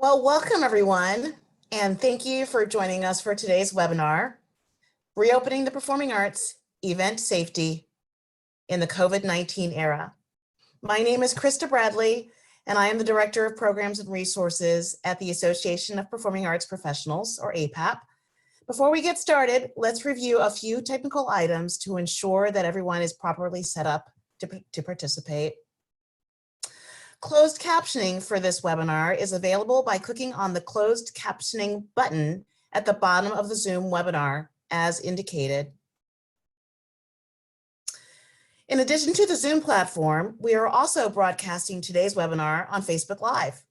Well, welcome everyone, and thank you for joining us for today's webinar, Reopening the Performing Arts, Event Safety in the COVID-19 Era. My name is Krista Bradley, and I am the Director of Programs and Resources at the Association of Performing Arts Professionals, or APAP. Before we get started, let's review a few technical items to ensure that everyone is properly set up to participate. Closed captioning for this webinar is available by clicking on the closed captioning button at the bottom of the Zoom webinar as indicated. In addition to the Zoom platform, we are also broadcasting today's webinar on Facebook Live.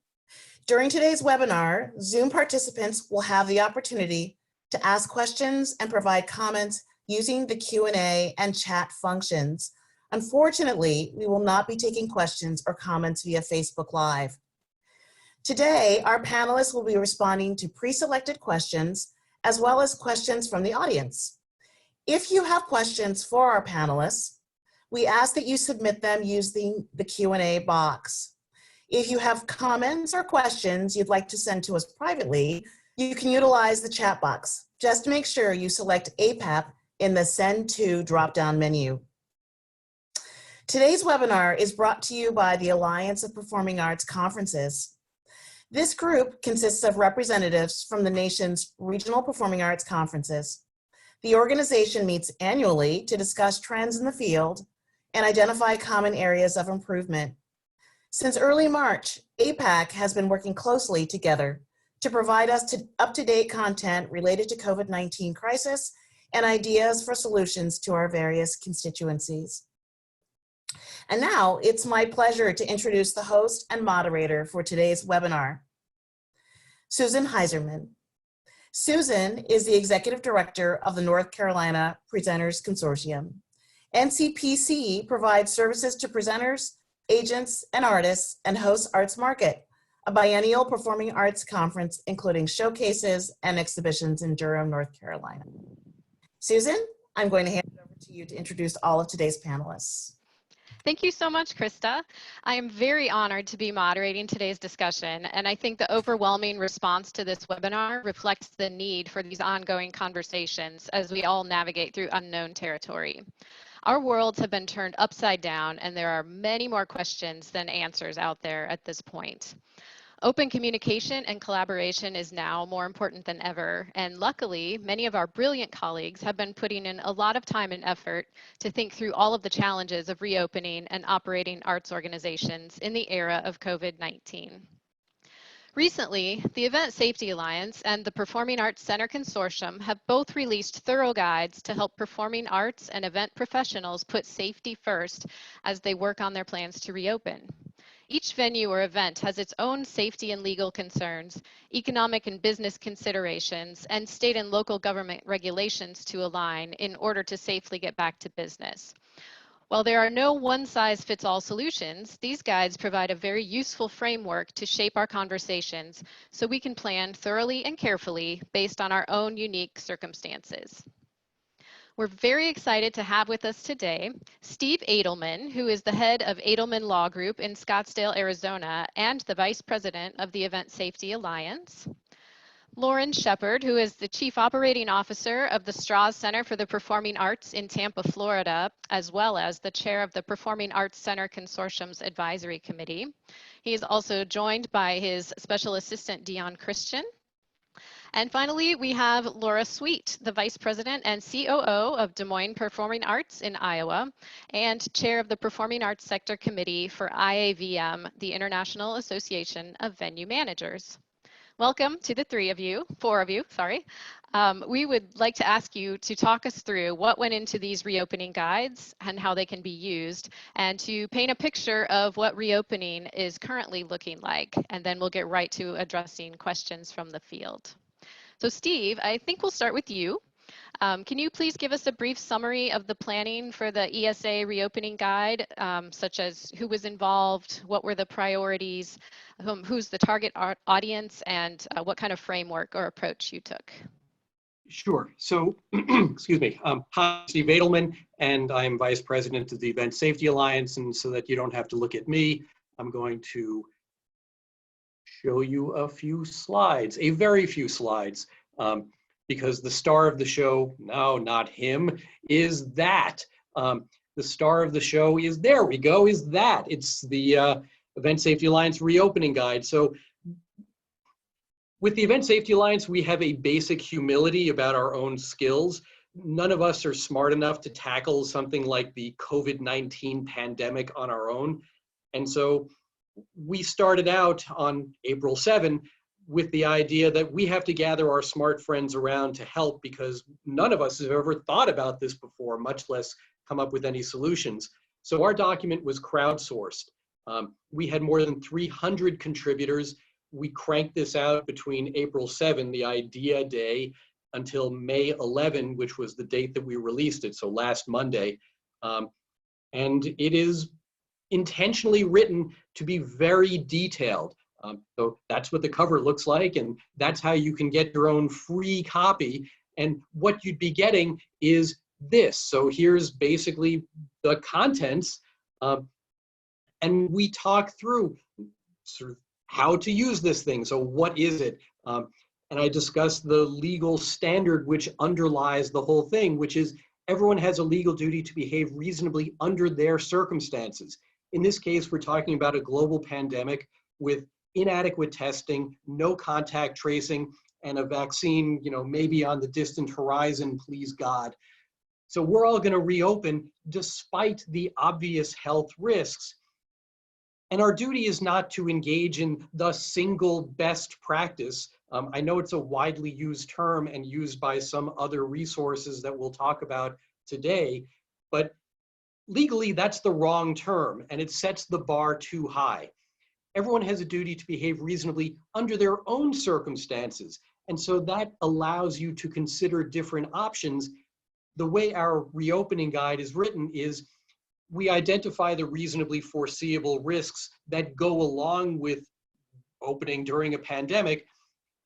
During today's webinar, Zoom participants will have the opportunity to ask questions and provide comments using the Q&A and chat functions. Unfortunately, we will not be taking questions or comments via Facebook Live. Today, our panelists will be responding to pre-selected questions as well as questions from the audience. If you have questions for our panelists, we ask that you submit them using the Q&A box. If you have comments or questions you'd like to send to us privately, you can utilize the chat box. Just make sure you select APAP in the Send To drop-down menu. Today's webinar is brought to you by the Alliance of Performing Arts Conferences. This group consists of representatives from the nation's regional performing arts conferences. The organization meets annually to discuss trends in the field and identify common areas of improvement. Since early March, APAC has been working closely together to provide us up-to-date content related to COVID-19 crisis and ideas for solutions to our various constituencies. And now it's my pleasure to introduce the host and moderator for today's webinar, Susan Heiserman. Susan is the Executive Director of the North Carolina Presenters Consortium. NCPC provides services to presenters, agents, and artists, and hosts Arts Market, a biennial performing arts conference including showcases and exhibitions in Durham, North Carolina. Susan, I'm going to hand it over to you to introduce all of today's panelists. Thank you so much, Krista. I am very honored to be moderating today's discussion, and I think the overwhelming response to this webinar reflects the need for these ongoing conversations as we all navigate through unknown territory. Our worlds have been turned upside down, and there are many more questions than answers out there at this point. Open communication and collaboration is now more important than ever, and luckily, many of our brilliant colleagues have been putting in a lot of time and effort to think through all of the challenges of reopening and operating arts organizations in the era of COVID-19. Recently, the Event Safety Alliance and the Performing Arts Center Consortium have both released thorough guides to help performing arts and event professionals put safety first as they work on their plans to reopen. Each venue or event has its own safety and legal concerns, economic and business considerations, and state and local government regulations to align in order to safely get back to business. While there are no one-size-fits-all solutions, these guides provide a very useful framework to shape our conversations so we can plan thoroughly and carefully based on our own unique circumstances. We're very excited to have with us today Steve Adelman, who is the head of Adelman Law Group in Scottsdale, Arizona, and the Vice President of the Event Safety Alliance. Lauren Shepard, who is the Chief Operating Officer of the Strauss Center for the Performing Arts in Tampa, Florida, as well as the Chair of the Performing Arts Center Consortium's Advisory Committee. He is also joined by his Special Assistant, Dion Christian. And finally, we have Laura Sweet, the Vice President and COO of Des Moines Performing Arts in Iowa, and Chair of the Performing Arts Sector Committee for IAVM, the International Association of Venue Managers. Welcome to the four of you, sorry. We would like to ask you to talk us through what went into these reopening guides and how they can be used, and to paint a picture of what reopening is currently looking like, and then we'll get right to addressing questions from the field. So Steve, I think we'll start with you. Can you please give us a brief summary of the planning for the ESA reopening guide, such as who was involved, what were the priorities, who's the target audience, and what kind of framework or approach you took? Sure. So, excuse me. Hi, Steve Adelman, and I'm Vice President of the Event Safety Alliance. And so that you don't have to look at me, I'm going to show you a few slides, a very few slides, because the star of the show, no, not him, is that. The star of the show is, there we go, is that. It's the Event Safety Alliance reopening guide. So with the Event Safety Alliance, we have a basic humility about our own skills. None of us are smart enough to tackle something like the COVID-19 pandemic on our own. And so we started out on April 7 with the idea that we have to gather our smart friends around to help, because none of us have ever thought about this before, much less come up with any solutions. So our document was crowdsourced. We had more than 300 contributors. We cranked this out between April 7, the idea day, until May 11, which was the date that we released it, so last Monday. And it is intentionally written to be very detailed. So that's what the cover looks like, and that's how you can get your own free copy. And what you'd be getting is this. So here's basically the contents, and we talk through sort of how to use this thing. So what is it? And I discuss the legal standard which underlies the whole thing, which is everyone has a legal duty to behave reasonably under their circumstances. In this case, we're talking about a global pandemic with inadequate testing, no contact tracing, and a vaccine, maybe on the distant horizon, please God. So we're all going to reopen despite the obvious health risks. And our duty is not to engage in the single best practice. I know it's a widely used term and used by some other resources that we'll talk about today, but legally that's the wrong term, and it sets the bar too high. Everyone has a duty to behave reasonably under their own circumstances, and so that allows you to consider different options. The way our reopening guide is written is we identify the reasonably foreseeable risks that go along with opening during a pandemic,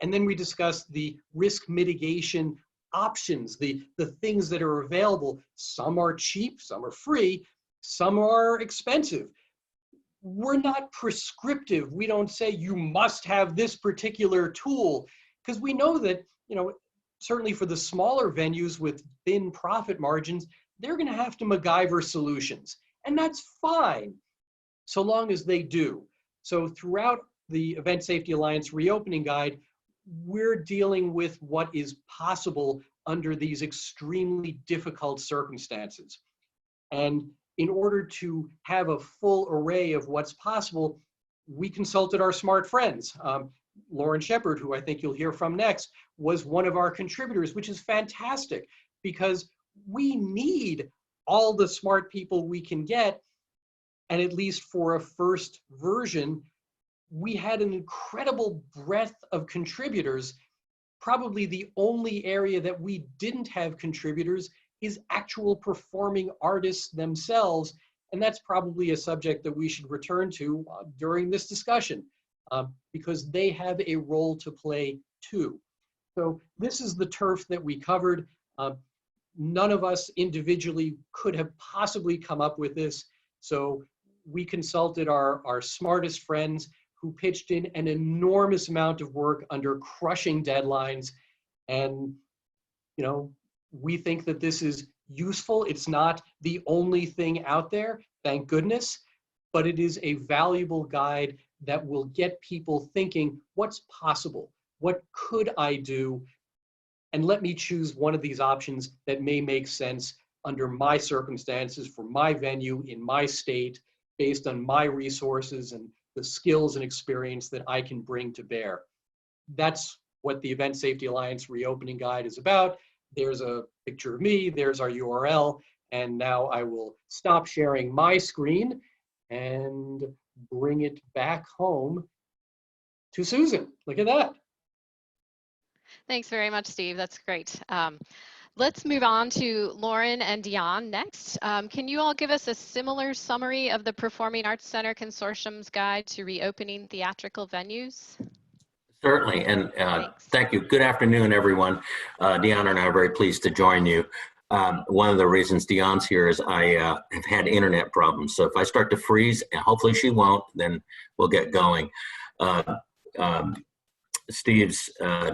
and then we discuss the risk mitigation options, the things that are available. Some are cheap, some are free, some are expensive. We're not prescriptive. We don't say you must have this particular tool, because we know that, certainly for the smaller venues with thin profit margins, they're going to have to MacGyver solutions. And that's fine, so long as they do. So throughout the Event Safety Alliance reopening guide, we're dealing with what is possible under these extremely difficult circumstances. And in order to have a full array of what's possible, we consulted our smart friends. Lauren Shepard, who I think you'll hear from next, was one of our contributors, which is fantastic because we need all the smart people we can get. And at least for a first version, we had an incredible breadth of contributors. Probably the only area that we didn't have contributors is actual performing artists themselves. And that's probably a subject that we should return to during this discussion because they have a role to play too. So this is the turf that we covered. None of us individually could have possibly come up with this. So we consulted our smartest friends who pitched in an enormous amount of work under crushing deadlines. And, we think that this is useful. It's not the only thing out there, thank goodness, but it is a valuable guide that will get people thinking, what's possible? What could I do? And let me choose one of these options that may make sense under my circumstances for my venue in my state, based on my resources and the skills and experience that I can bring to bear. That's what the Event Safety Alliance reopening guide is about. There's a picture of me, there's our URL, and now I will stop sharing my screen and bring it back home to Susan. Look at that. Thanks very much, Steve. That's great. Let's move on to Lauren and Dion next. Can you all give us a similar summary of the Performing Arts Center Consortium's guide to reopening theatrical venues? Certainly, and thank you. Good afternoon, everyone. Dion and I are very pleased to join you. One of the reasons Dion's here is I have had internet problems. So if I start to freeze, and hopefully she won't, then we'll get going. Steve's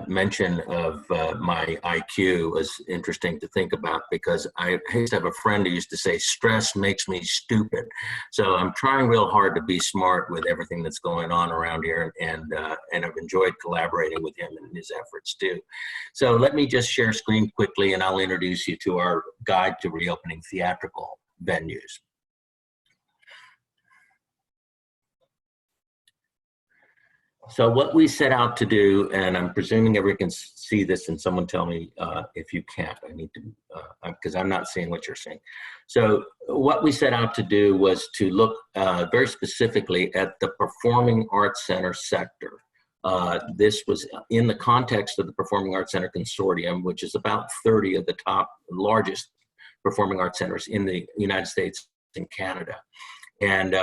mention of my IQ was interesting to think about, because I used to have a friend who used to say, stress makes me stupid. So I'm trying real hard to be smart with everything that's going on around here, and I've enjoyed collaborating with him in his efforts too. So let me just share screen quickly, and I'll introduce you to our guide to reopening theatrical venues. So what we set out to do, and I'm presuming everyone can see this, and someone tell me if you can't. I need to, because I'm not seeing what you're seeing. So what we set out to do was to look very specifically at the Performing Arts Center sector. This was in the context of the Performing Arts Center Consortium, which is about 30 of the top largest performing arts centers in the United States and Canada. And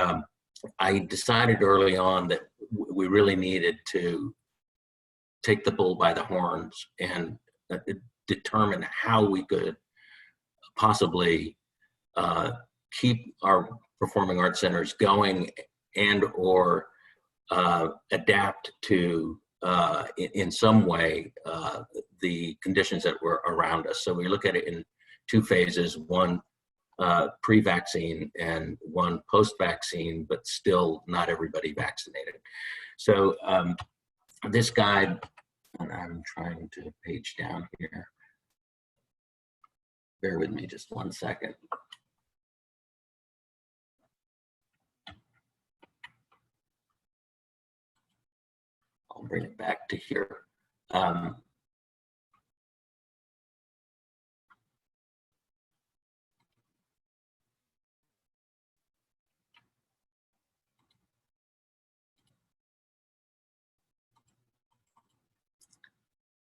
I decided early on that we really needed to take the bull by the horns and determine how we could possibly keep our performing arts centers going and or adapt to, in some way, the conditions that were around us. So we look at it in two phases, one pre-vaccine and one post-vaccine, but still not everybody vaccinated. So this guide, and I'm trying to page down here. Bear with me just 1 second. I'll bring it back to here.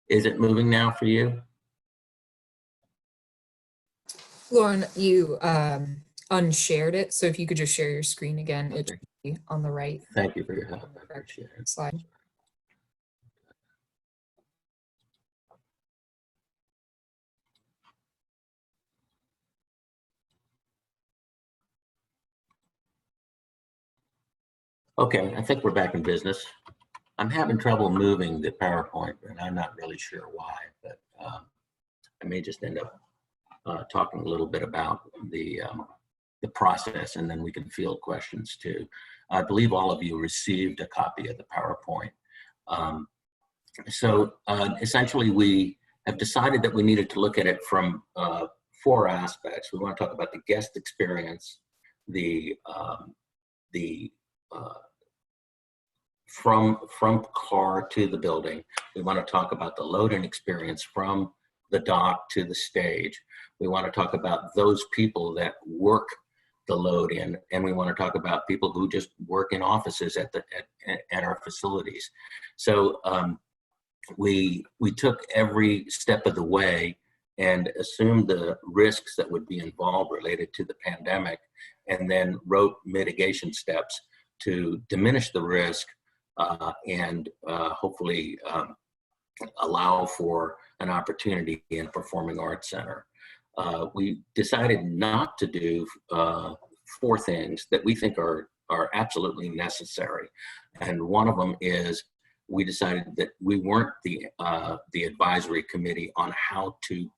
Is it moving now for you? Lauren, you unshared it, so if you could just share your screen again, it should be on the right Thank you for your help. I appreciate it. slide. Okay, I think we're back in business. I'm having trouble moving the PowerPoint, and I'm not really sure why, but I may just end up talking a little bit about the process, and then we can field questions too. I believe all of you received a copy of the PowerPoint. Essentially, we have decided that we needed to look at it from 4 aspects. We want to talk about the guest experience, from car to the building. We want to talk about the loading experience from the dock to the stage. We want to talk about those people that work the load in, and we want to talk about people who just work in offices at our facilities. So we took every step of the way and assumed the risks that would be involved related to the pandemic, and then wrote mitigation steps to diminish the risk and hopefully allow for an opportunity in a performing arts center. We decided not to do 4 things that we think are absolutely necessary. And one of them is we decided that we weren't the advisory committee on how to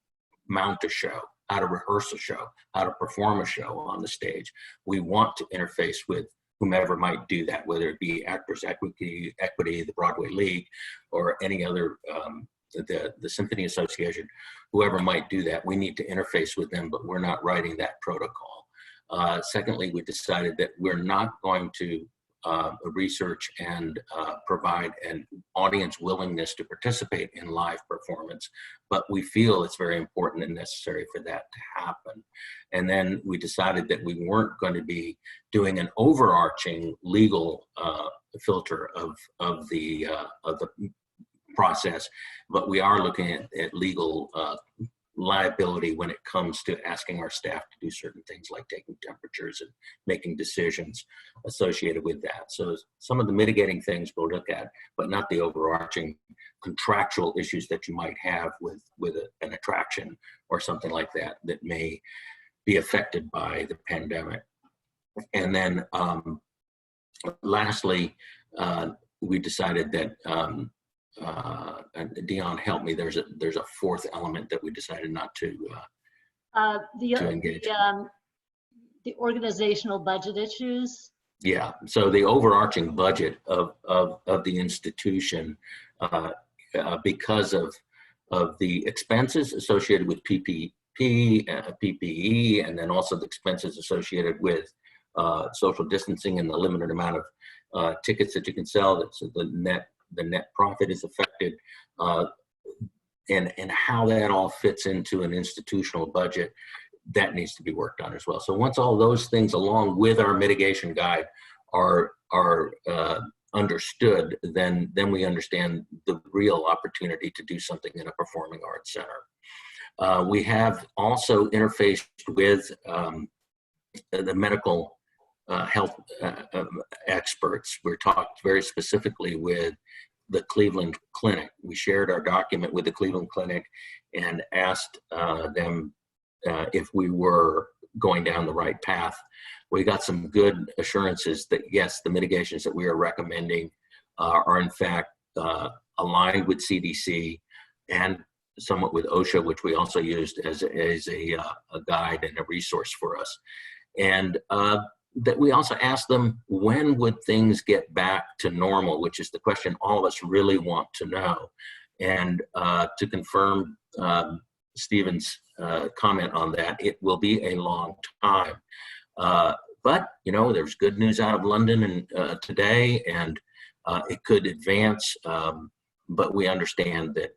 mount a show, how to rehearse a show, how to perform a show on the stage. We want to interface with whomever might do that, whether it be Actors Equity, the Broadway League, or any other, the Symphony Association, whoever might do that. We need to interface with them, but we're not writing that protocol. Secondly, we decided that we're not going to research and provide an audience willingness to participate in live performance, but we feel it's very important and necessary for that to happen. And then we decided that we weren't going to be doing an overarching legal filter of the process, but we are looking at legal liability when it comes to asking our staff to do certain things like taking temperatures and making decisions associated with that. So some of the mitigating things we'll look at, but not the overarching contractual issues that you might have with an attraction or something like that that may be affected by the pandemic. And then lastly, we decided that, and Dion, help me, there's a fourth element that we decided not to engage. The organizational budget issues. Yeah, so the overarching budget of the institution, because of the expenses associated with PPE, and then also the expenses associated with social distancing and the limited amount of tickets that you can sell, so the net profit is affected, and how that all fits into an institutional budget, that needs to be worked on as well. So once all those things, along with our mitigation guide, are understood, then we understand the real opportunity to do something in a performing arts center. We have also interfaced with the medical health experts. We talked very specifically with the Cleveland Clinic. We shared our document with the Cleveland Clinic and asked them if we were going down the right path. We got some good assurances that yes, the mitigations that we are recommending are in fact aligned with CDC and somewhat with OSHA, which we also used as a guide and a resource for us. And that we also asked them, when would things get back to normal, which is the question all of us really want to know. And to confirm Stephen's comment on that, it will be a long time. But, you know, there's good news out of London and today, and it could advance, but we understand that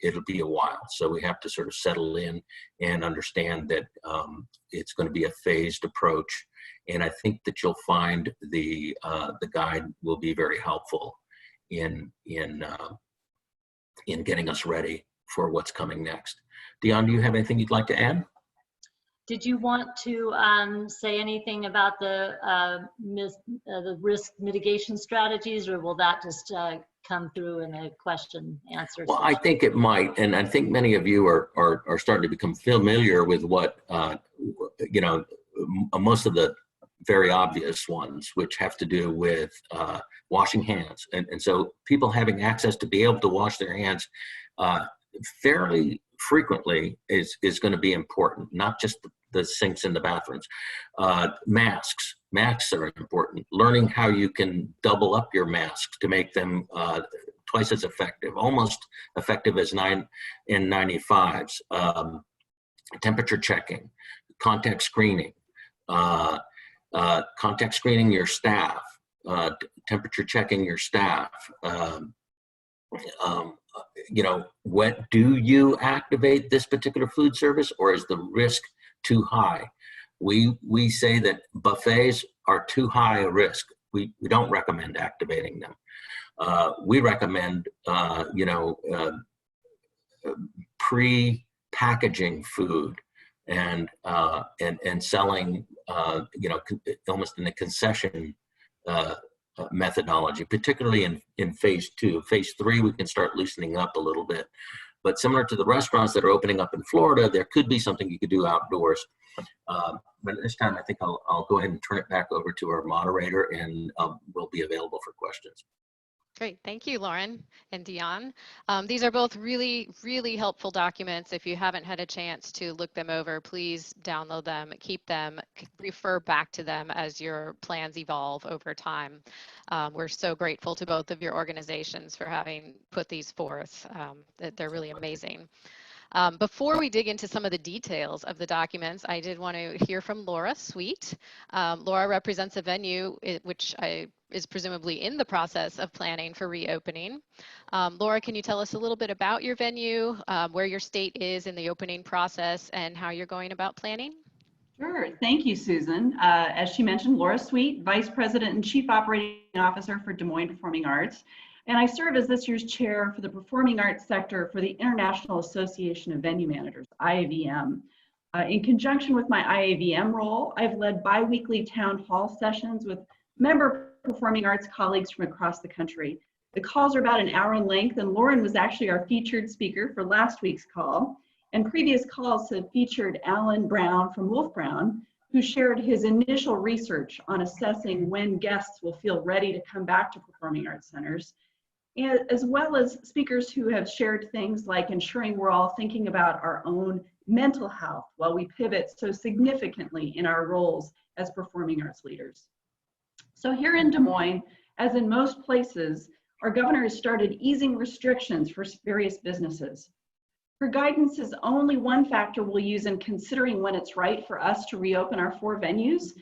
it'll be a while. So we have to sort of settle in and understand that it's going to be a phased approach. And I think that you'll find the guide will be very helpful in getting us ready for what's coming next. Dion, do you have anything you'd like to add? Did you want to say anything about the risk mitigation strategies, or will that just come through in a question answer? Well, I think it might, and I think many of you are starting to become familiar with what you know, most of the very obvious ones, which have to do with washing hands, and so people having access to be able to wash their hands fairly frequently is going to be important, not just the sinks in the bathrooms. Masks are important. Learning how you can double up your masks to make them twice as effective, almost effective as N95s. Temperature checking, contact screening your staff, temperature checking your staff. You know, do you activate this particular food service, or is the risk too high? We say that buffets are too high a risk. We don't recommend activating them. We recommend pre-packaging food and selling almost in a concession methodology, particularly in phase 2. Phase 3, we can start loosening up a little bit. But similar to the restaurants that are opening up in Florida, there could be something you could do outdoors. But at this time, I think I'll go ahead and turn it back over to our moderator, and we'll be available for questions. Great, thank you, Lauren and Dion. These are both really, really helpful documents. If you haven't had a chance to look them over, please download them, keep them, refer back to them as your plans evolve over time. We're so grateful to both of your organizations for having put these forth. They're really amazing. Before we dig into some of the details of the documents, I did want to hear from Laura Sweet. Laura represents a venue which is presumably in the process of planning for reopening. Laura, can you tell us a little bit about your venue, where your state is in the opening process, and how you're going about planning? Sure, thank you, Susan. As she mentioned, Laura Sweet, Vice President and Chief Operating Officer for Des Moines Performing Arts. And I serve as this year's chair for the performing arts sector for the International Association of Venue Managers, IAVM. In conjunction with my IAVM role, I've led bi-weekly town hall sessions with member performing arts colleagues from across the country. The calls are about an hour in length, and Lauren was actually our featured speaker for last week's call. And previous calls have featured Alan Brown from Wolf Brown, who shared his initial research on assessing when guests will feel ready to come back to performing arts centers, and as well as speakers who have shared things like ensuring we're all thinking about our own mental health while we pivot so significantly in our roles as performing arts leaders. So here in Des Moines, as in most places, our governor has started easing restrictions for various businesses. Her guidance is only one factor we'll use in considering when it's right for us to reopen our 4 venues.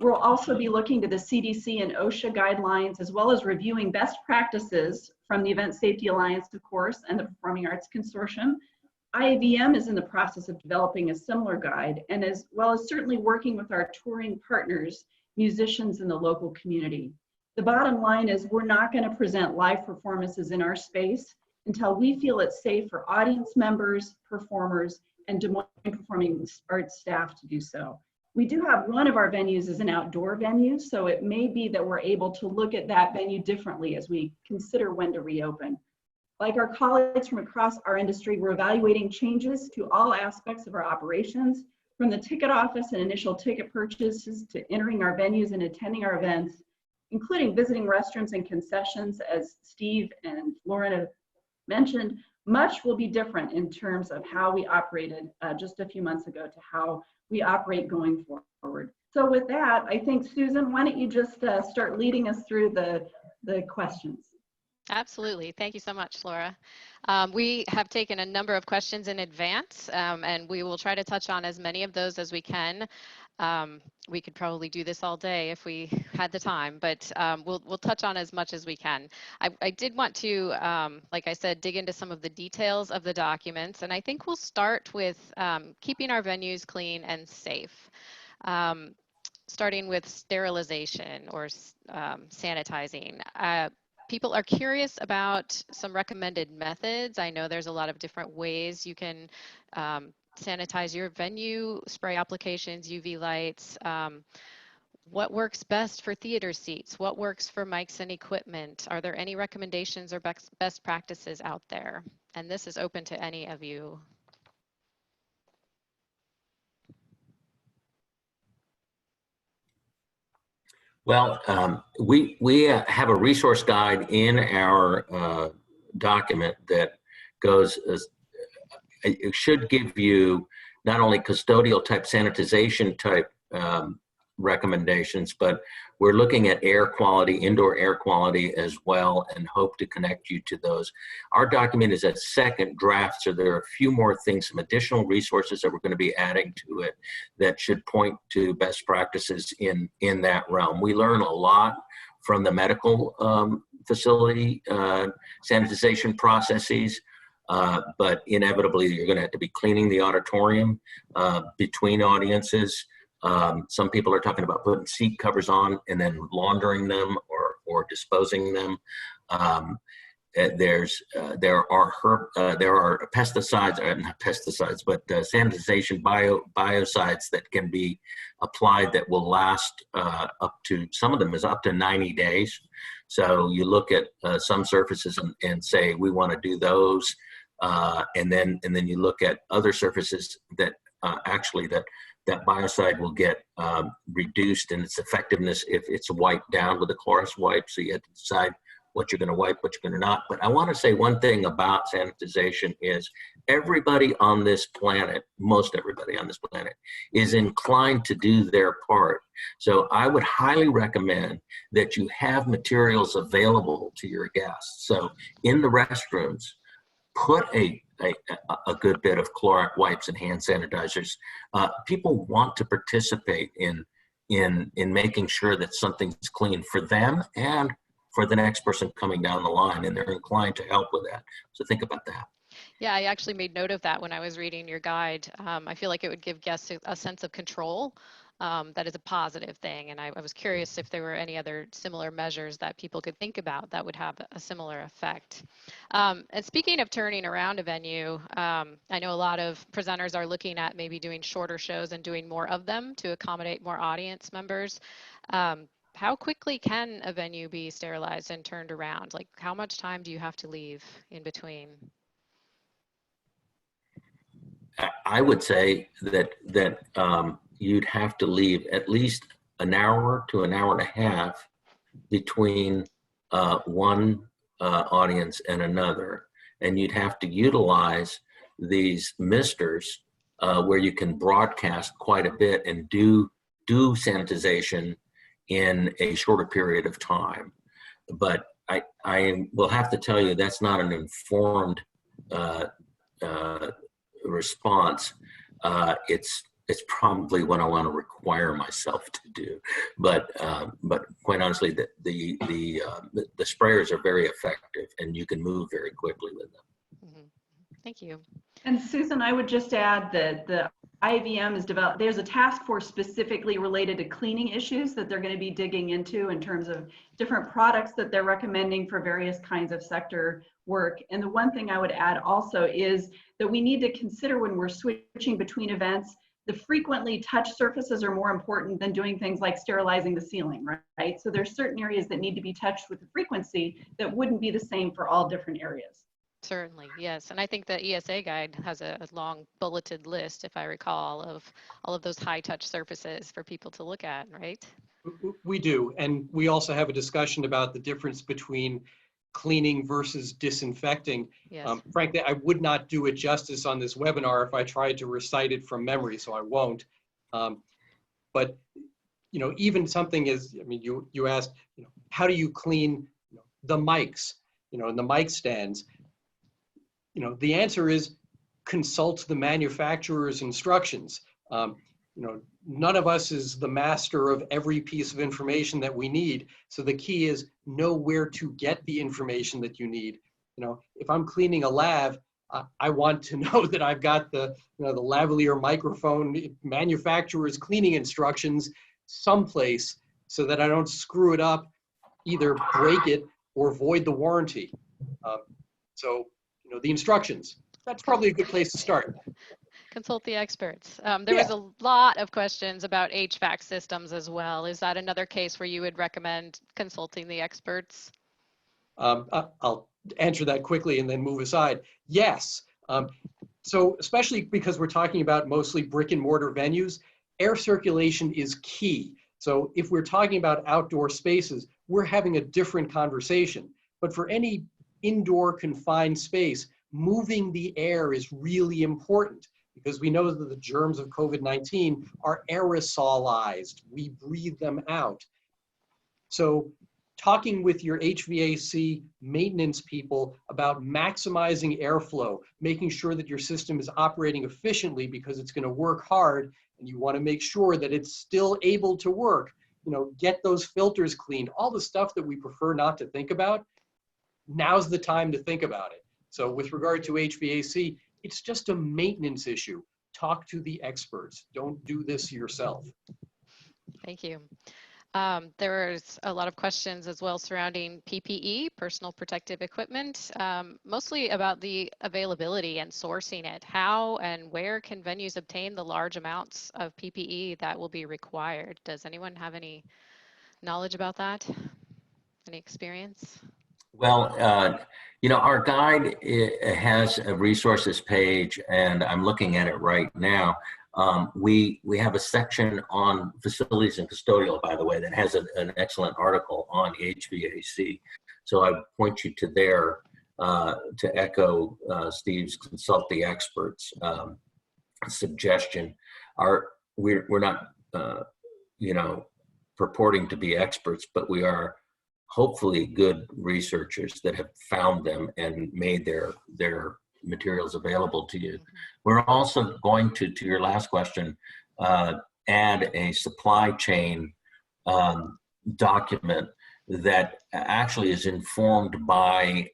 We'll also be looking to the CDC and OSHA guidelines, as well as reviewing best practices from the Event Safety Alliance, of course, and the Performing Arts Consortium. IAVM is in the process of developing a similar guide, and as well as certainly working with our touring partners, musicians in the local community. The bottom line is we're not going to present live performances in our space until we feel it's safe for audience members, performers, and Des Moines Performing Arts staff to do so. We do have one of our venues as an outdoor venue, so it may be that we're able to look at that venue differently as we consider when to reopen. Like our colleagues from across our industry, we're evaluating changes to all aspects of our operations, from the ticket office and initial ticket purchases to entering our venues and attending our events, including visiting restrooms and concessions, as Steve and Lauren have mentioned. Much will be different in terms of how we operated just a few months ago to how we operate going forward. So with that, I think, Susan, why don't you just start leading us through the questions? Absolutely. Thank you so much, Laura. We have taken a number of questions in advance, and we will try to touch on as many of those as we can. We could probably do this all day if we had the time, but we'll touch on as much as we can. I did want to, like I said, dig into some of the details of the documents, and I think we'll start with keeping our venues clean and safe. Starting with sterilization or sanitizing. People are curious about some recommended methods. I know there's a lot of different ways you can sanitize your venue, spray applications, UV lights. What works best for theater seats? What works for mics and equipment? Are there any recommendations or best practices out there? And this is open to any of you. Well, we have a resource guide in our document that goes, it should give you not only custodial type sanitization type recommendations, but we're looking at air quality, indoor air quality as well, and hope to connect you to those. Our document is a second draft, so there are a few more things, some additional resources that we're going to be adding to it that should point to best practices in that realm. We learn a lot from the medical facility sanitization processes, but inevitably you're going to have to be cleaning the auditorium between audiences. Some people are talking about putting seat covers on and then laundering them or disposing them. There are pesticides, not pesticides, but sanitization biocides that can be applied that will last up to, some of them is up to 90 days. So you look at some surfaces and say, we want to do those. And then you look at other surfaces that actually that biocide will get reduced in its effectiveness if it's wiped down with a Clorox wipe. So you have to decide what you're going to wipe, what you're going to not. But I want to say one thing about sanitization is everybody on this planet, most everybody on this planet, is inclined to do their part. So I would highly recommend that you have materials available to your guests. So in the restrooms, put a good bit of Clorox wipes and hand sanitizers. People want to participate in making sure that something's clean for them and for the next person coming down the line, and they're inclined to help with that. So think about that. Yeah, I actually made note of that when I was reading your guide. I feel like it would give guests a sense of control. That is a positive thing. And I was curious if there were any other similar measures that people could think about that would have a similar effect. And speaking of turning around a venue, I know a lot of presenters are looking at maybe doing shorter shows and doing more of them to accommodate more audience members. How quickly can a venue be sterilized and turned around? Like, how much time do you have to leave in between? I would say that you'd have to leave at least an hour to an hour and a half between one audience and another. And you'd have to utilize these misters where you can broadcast quite a bit and do sanitization in a shorter period of time. But I will have to tell you that's not an informed response. It's probably what I want to require myself to do. But quite honestly, the sprayers are very effective, and you can move very quickly with them. Mhm. Thank you. And Susan, I would just add that the IVM is developed, there's a task force specifically related to cleaning issues that they're going to be digging into in terms of different products that they're recommending for various kinds of sector work. And the one thing I would add also is that we need to consider when we're switching between events, the frequently touched surfaces are more important than doing things like sterilizing the ceiling, right? So there's certain areas that need to be touched with the frequency that wouldn't be the same for all different areas. Certainly, yes. And I think the ESA guide has a long bulleted list, if I recall, of all of those high touch surfaces for people to look at, right? We do. And we also have a discussion about the difference between cleaning versus disinfecting. Yes. Frankly, I would not do it justice on this webinar if I tried to recite it from memory, so I won't. But even something is, I mean, you asked, how do you clean the mics, and the mic stands? The answer is consult the manufacturer's instructions. None of us is the master of every piece of information that we need. So the key is know where to get the information that you need. If I'm cleaning a lav, I want to know that I've got the lavalier microphone manufacturer's cleaning instructions someplace so that I don't screw it up, either break it or void the warranty. The instructions, that's probably a good place to start. Consult the experts. There was a lot of questions about HVAC systems as well. Is that another case where you would recommend consulting the experts? I'll answer that quickly and then move aside. Yes. So especially because we're talking about mostly brick and mortar venues, air circulation is key. So if we're talking about outdoor spaces, we're having a different conversation. But for any indoor confined space, moving the air is really important because we know that the germs of COVID-19 are aerosolized. We breathe them out. So talking with your HVAC maintenance people about maximizing airflow, making sure that your system is operating efficiently because it's going to work hard and you want to make sure that it's still able to work, get those filters cleaned, all the stuff that we prefer not to think about. Now's the time to think about it. So with regard to HVAC, it's just a maintenance issue. Talk to the experts. Don't do this yourself. Thank you. There's a lot of questions as well surrounding PPE, personal protective equipment, mostly about the availability and sourcing it. How and where can venues obtain the large amounts of PPE that will be required? Does anyone have any knowledge about that? Any experience? Well, our guide has a resources page, and I'm looking at it right now. We have a section on facilities and custodial, by the way, that has an excellent article on HVAC. So I point you to there to echo Steve's consult the experts suggestion. We're not purporting to be experts, but we are hopefully good researchers that have found them and made their materials available to you. We're also going to your last question, add a supply chain document that actually is informed by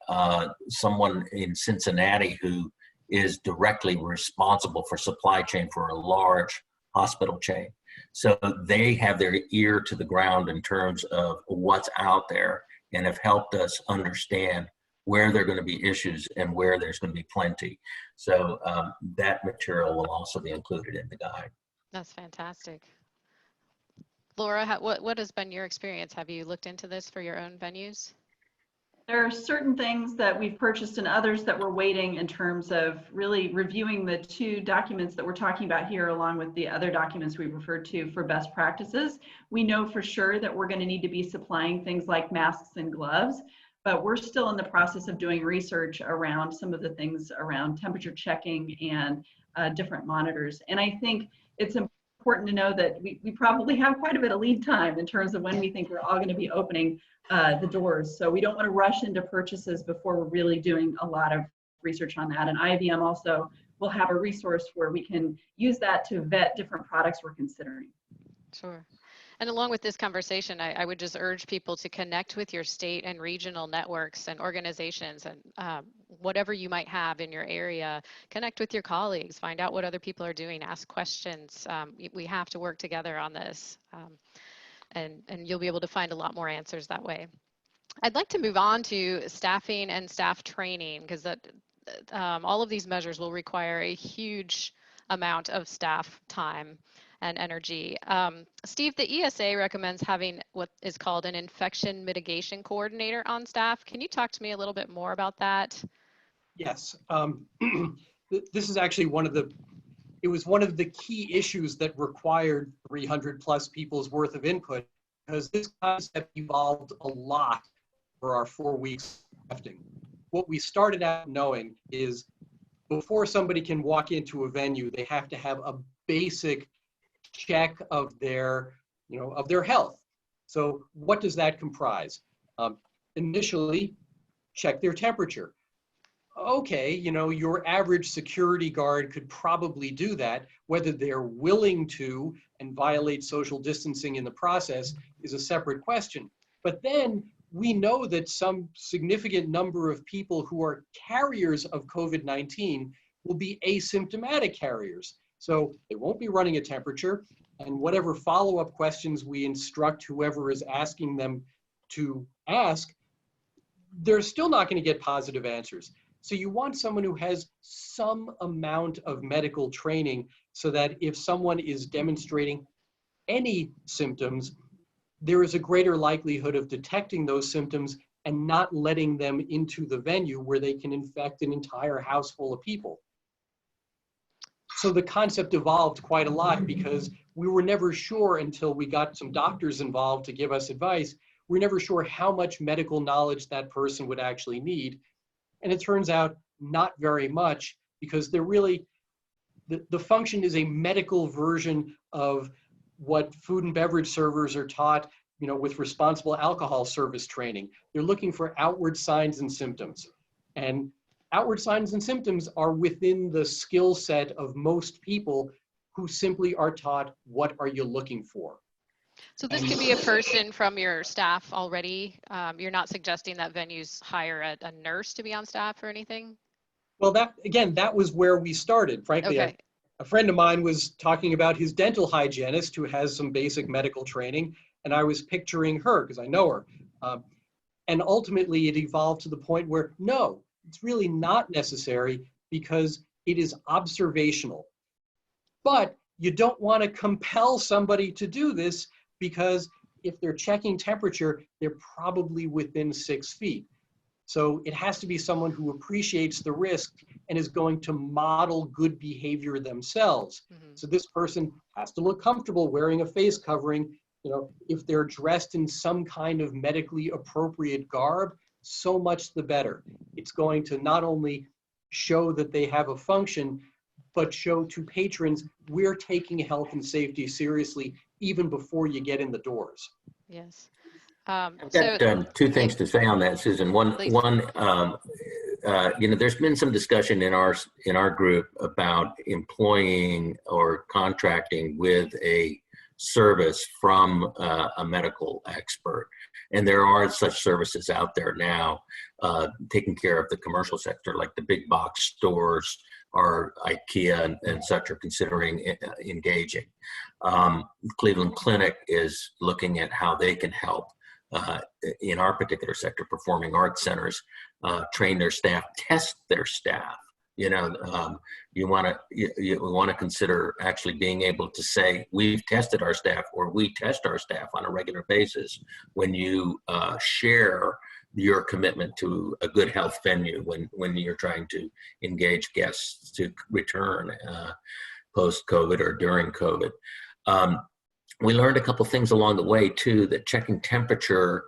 someone in Cincinnati who is directly responsible for supply chain for a large hospital chain. So they have their ear to the ground in terms of what's out there and have helped us understand where there are going to be issues and where there's going to be plenty. So that material will also be included in the guide. That's fantastic. Laura, what has been your experience? Have you looked into this for your own venues? There are certain things that we've purchased and others that we're waiting in terms of really reviewing the 2 documents that we're talking about here, along with the other documents we referred to for best practices. We know for sure that we're going to need to be supplying things like masks and gloves, but we're still in the process of doing research around some of the things around temperature checking and different monitors. And I think it's important to know that we probably have quite a bit of lead time in terms of when we think we're all going to be opening the doors. So we don't want to rush into purchases before we're really doing a lot of research on that. And IVM also will have a resource where we can use that to vet different products we're considering. Sure. And along with this conversation, I would just urge people to connect with your state and regional networks and organizations, and whatever you might have in your area. Connect with your colleagues, find out what other people are doing, ask questions. We have to work together on this, and you'll be able to find a lot more answers that way. I'd like to move on to staffing and staff training, because all of these measures will require a huge amount of staff time and energy. Steve, the ESA recommends having what is called an infection mitigation coordinator on staff. Can you talk to me a little bit more about that? Yes. This is actually one of the key issues that required 300 plus people's worth of input, because this concept evolved a lot for our 4 weeks drafting. What we started out knowing is before somebody can walk into a venue, they have to have a basic check of their health. So what does that comprise? Initially, check their temperature. Okay, your average security guard could probably do that. Whether they're willing to and violate social distancing in the process is a separate question. But then we know that some significant number of people who are carriers of COVID-19 will be asymptomatic carriers. So they won't be running a temperature, and whatever follow-up questions we instruct whoever is asking them to ask, they're still not going to get positive answers. So you want someone who has some amount of medical training so that if someone is demonstrating any symptoms, there is a greater likelihood of detecting those symptoms and not letting them into the venue where they can infect an entire house full of people. So the concept evolved quite a lot because we were never sure until we got some doctors involved to give us advice. We're never sure how much medical knowledge that person would actually need. And it turns out not very much, because they're really, the function is a medical version of what food and beverage servers are taught, with responsible alcohol service training. They're looking for outward signs and symptoms. And outward signs and symptoms are within the skill set of most people who simply are taught, what are you looking for? So this could be a person from your staff already. You're not suggesting that venues hire a nurse to be on staff or anything? Well, that was where we started. Frankly, okay. A friend of mine was talking about his dental hygienist who has some basic medical training, and I was picturing her because I know her. And ultimately it evolved to the point where, no, it's really not necessary because it is observational. But you don't want to compel somebody to do this, because if they're checking temperature, they're probably within 6 feet. So it has to be someone who appreciates the risk and is going to model good behavior themselves. Mm-hmm. So this person has to look comfortable wearing a face covering. If they're dressed in some kind of medically appropriate garb, so much the better. It's going to not only show that they have a function, but show to patrons, we're taking health and safety seriously even before you get in the doors. Yes. I've got 2 things to say on that, Susan. One, there's been some discussion in our group about employing or contracting with a service from a medical expert. And there are such services out there now taking care of the commercial sector, like the big box stores or IKEA and such are considering engaging. Cleveland Clinic is looking at how they can help in our particular sector, performing arts centers, train their staff, test their staff. You want to consider actually being able to say, we've tested our staff, or we test our staff on a regular basis. When you share your commitment to a good health venue when you're trying to engage guests to return post-COVID or during COVID. We learned a couple things along the way too, that checking temperature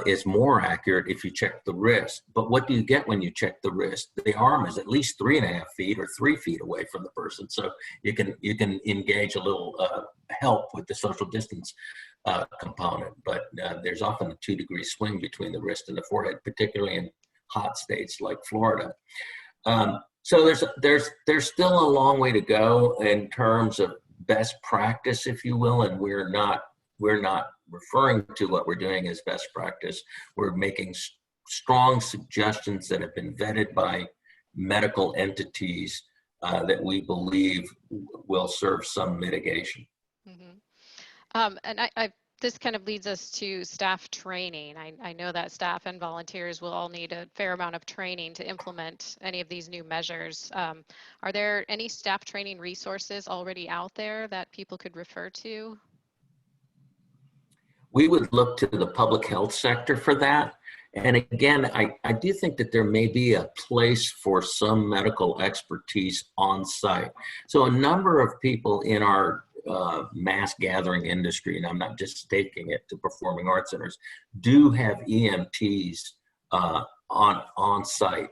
is more accurate if you check the wrist. But what do you get when you check the wrist? The arm is at least 3.5 feet or 3 feet away from the person, so you can engage a little help with the social distance component. But there's often a 2-degree swing between the wrist and the forehead, particularly in hot states like Florida. So there's still a long way to go in terms of best practice, if you will, and we're not referring to what we're doing as best practice. We're making strong suggestions that have been vetted by medical entities that we believe will serve some mitigation. Mm-hmm. And this kind of leads us to staff training. I know that staff and volunteers will all need a fair amount of training to implement any of these new measures. Are there any staff training resources already out there that people could refer to? We would look to the public health sector for that. And again, I do think that there may be a place for some medical expertise on site. So a number of people in our mass gathering industry, and I'm not just staking it to performing arts centers, do have EMTs on site.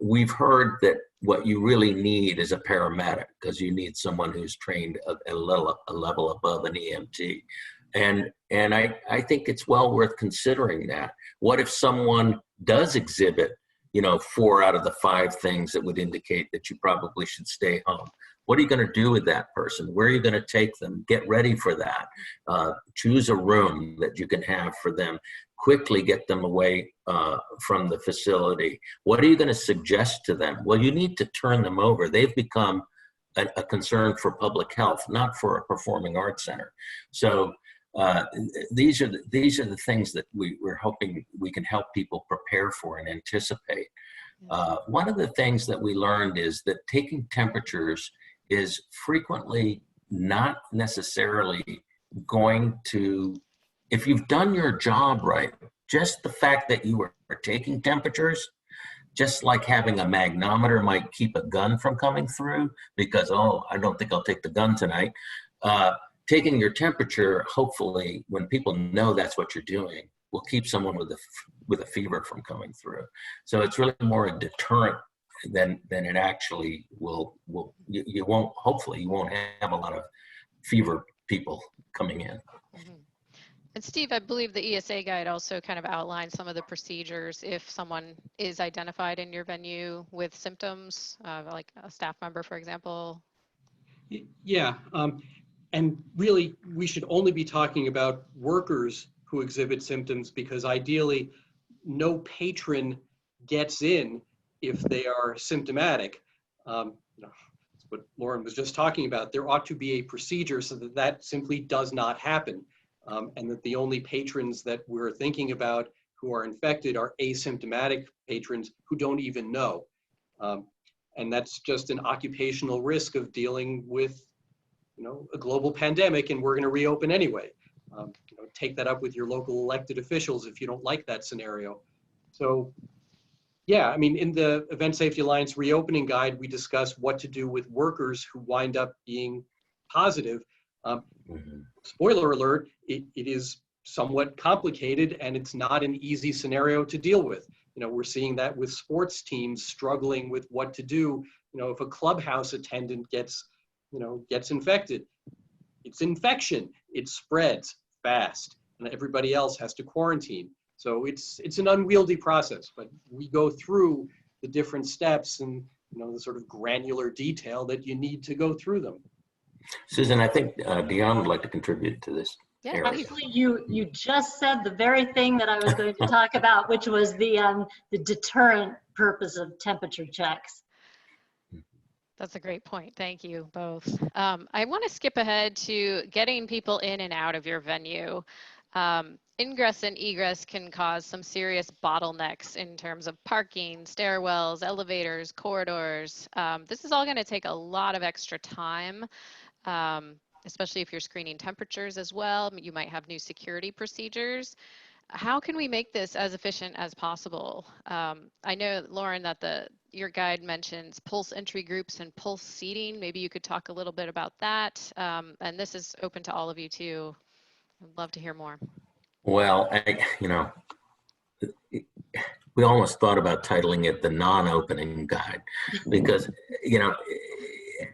We've heard that what you really need is a paramedic, because you need someone who's trained a level above an EMT. And I think it's well worth considering that. What if someone does exhibit, 4 out of the 5 things that would indicate that you probably should stay home? What are you going to do with that person? Where are you going to take them? Get ready for that. Choose a room that you can have for them. Quickly get them away from the facility. What are you going to suggest to them? Well, you need to turn them over. They've become a concern for public health, not for a performing arts center. So these are the things that we're hoping we can help people prepare for and anticipate. One of the things that we learned is that taking temperatures is frequently not necessarily going to, if you've done your job right, just the fact that you are taking temperatures, just like having a magnometer might keep a gun from coming through because, oh, I don't think I'll take the gun tonight. Taking your temperature, hopefully, when people know that's what you're doing, will keep someone with a fever from coming through. So it's really more a deterrent than it actually will. You won't, hopefully, you won't have a lot of fever people coming in. Mm-hmm. And Steve, I believe the ESA guide also kind of outlines some of the procedures if someone is identified in your venue with symptoms, like a staff member, for example. Yeah, and really, we should only be talking about workers who exhibit symptoms, because ideally, no patron gets in if they are symptomatic. That's what Lauren was just talking about. There ought to be a procedure so that that simply does not happen, and that the only patrons that we're thinking about who are infected are asymptomatic patrons who don't even know. And that's just an occupational risk of dealing with a global pandemic, and we're going to reopen anyway. Take that up with your local elected officials if you don't like that scenario. So, yeah, I mean, in the Event Safety Alliance reopening guide, we discuss what to do with workers who wind up being positive. Spoiler alert, it is somewhat complicated, and it's not an easy scenario to deal with. We're seeing that with sports teams struggling with what to do. If a clubhouse attendant gets infected, it's infection. It spreads fast, and everybody else has to quarantine. So it's an unwieldy process, but we go through the different steps and the sort of granular detail that you need to go through them. Susan, I think Dion would like to contribute to this. Yeah, actually, you just said the very thing that I was going to talk about, which was the deterrent purpose of temperature checks. That's a great point. Thank you both. I want to skip ahead to getting people in and out of your venue. Ingress and egress can cause some serious bottlenecks in terms of parking, stairwells, elevators, corridors. This is all going to take a lot of extra time, especially if you're screening temperatures as well. You might have new security procedures. how can we make this as efficient as possible? I know, Lauren, that your guide mentions pulse entry groups and pulse seating. Maybe you could talk a little bit about that. And this is open to all of you too. I'd love to hear more. Well, we almost thought about titling it the non-opening guide, because,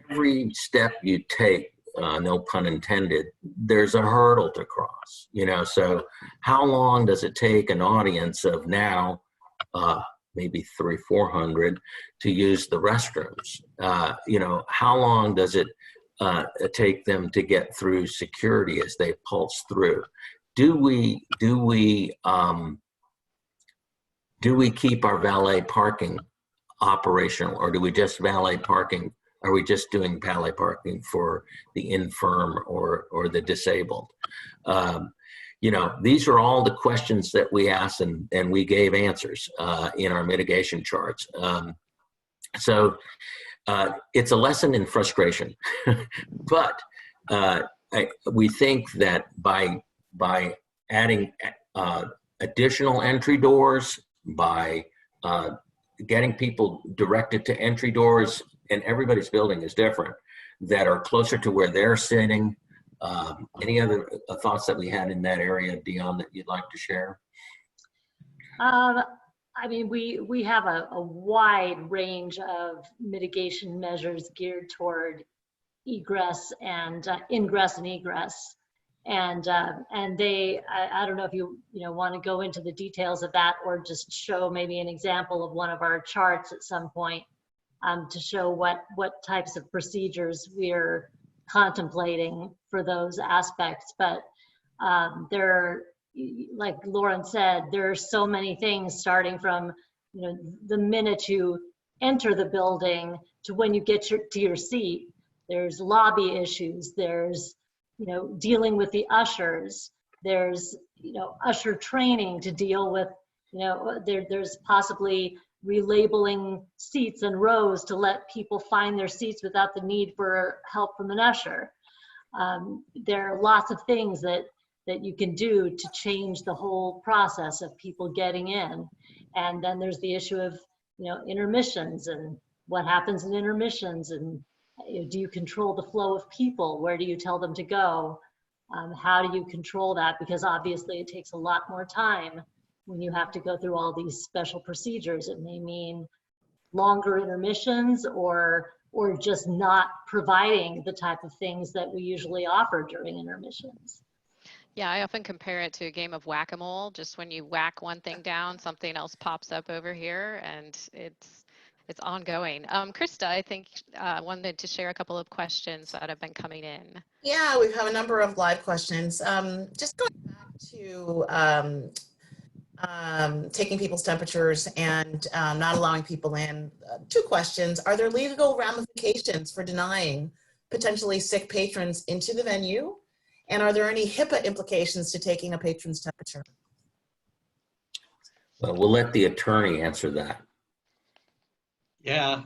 every step you take, no pun intended, there's a hurdle to cross, so how long does it take an audience of now maybe 300-400 to use the restrooms? How long does it take them to get through security as they pulse through? Do we keep our valet parking operational, or do we just valet parking? Are we just doing valet parking for the infirm or the disabled? These are all the questions that we asked, and we gave answers in our mitigation charts. So it's a lesson in frustration, but we think that by adding additional entry doors, by getting people directed to entry doors, and everybody's building is different, that are closer to where they're sitting. Any other thoughts that we had in that area, Dion, that you'd like to share? We have a wide range of mitigation measures geared toward egress and ingress and egress. And they, I don't know if you want to go into the details of that, or just show maybe an example of one of our charts at some point to show what types of procedures we're contemplating for those aspects. But there, like Lauren said, there are so many things, starting from the minute you enter the building to when you get to your seat. There's lobby issues, there's dealing with the ushers, there's usher training to deal with, there's possibly relabeling seats and rows to let people find their seats without the need for help from an usher. There are lots of things that you can do to change the whole process of people getting in. And then there's the issue of intermissions, and what happens in intermissions, and do you control the flow of people? Where do you tell them to go? How do you control that? Because obviously it takes a lot more time when you have to go through all these special procedures. It may mean longer intermissions, or just not providing the type of things that we usually offer during intermissions. Yeah, I often compare it to a game of whack-a-mole. Just when you whack one thing down, something else pops up over here, and it's ongoing. Krista, I think wanted to share a couple of questions that have been coming in. Yeah, we have a number of live questions. Just going back to taking people's temperatures and not allowing people in. Two questions. Are there legal ramifications for denying potentially sick patrons into the venue? And are there any HIPAA implications to taking a patron's temperature? Well, we'll let the attorney answer that. Yeah,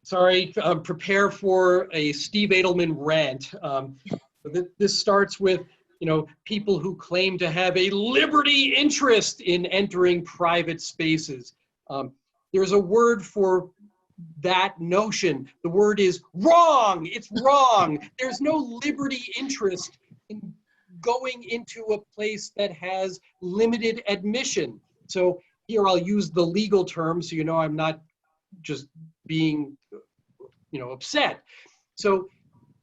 sorry, prepare for a Steve Edelman rant. This starts with, people who claim to have a liberty interest in entering private spaces. There's a word for that notion. The word is wrong. It's wrong. There's no liberty interest in going into a place that has limited admission. So here I'll use the legal term, so I'm not just being, upset. So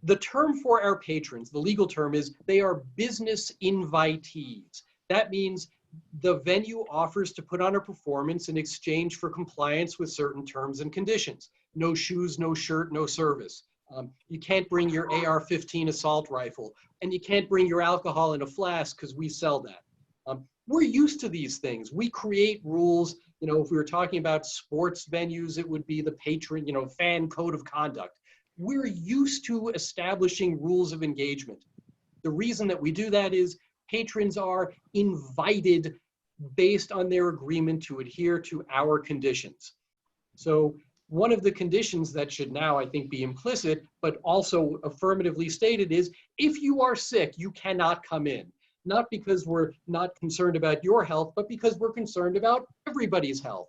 the term for our patrons, the legal term is they are business invitees. That means the venue offers to put on a performance in exchange for compliance with certain terms and conditions. No shoes, no shirt, no service. You can't bring your AR-15 assault rifle, and you can't bring your alcohol in a flask because we sell that. We're used to these things. We create rules. If we were talking about sports venues, it would be the patron, fan code of conduct. We're used to establishing rules of engagement. The reason that we do that is patrons are invited based on their agreement to adhere to our conditions. So one of the conditions that should now, I think, be implicit, but also affirmatively stated is, if you are sick, you cannot come in. not because we're not concerned about your health, but because we're concerned about everybody's health.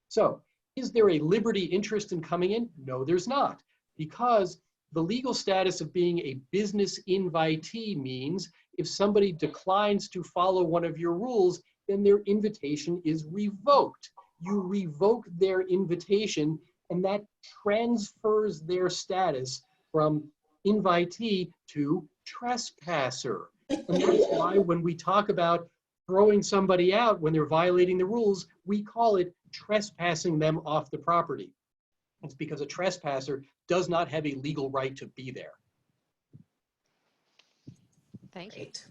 So is there a liberty interest in coming in? No, there's not, because the legal status of being a business invitee means if somebody declines to follow one of your rules, then their invitation is revoked. You revoke their invitation, and that transfers their status from invitee to trespasser. And that's why when we talk about throwing somebody out when they're violating the rules, we call it trespassing them off the property. It's because a trespasser does not have a legal right to be there. Thank you. Great.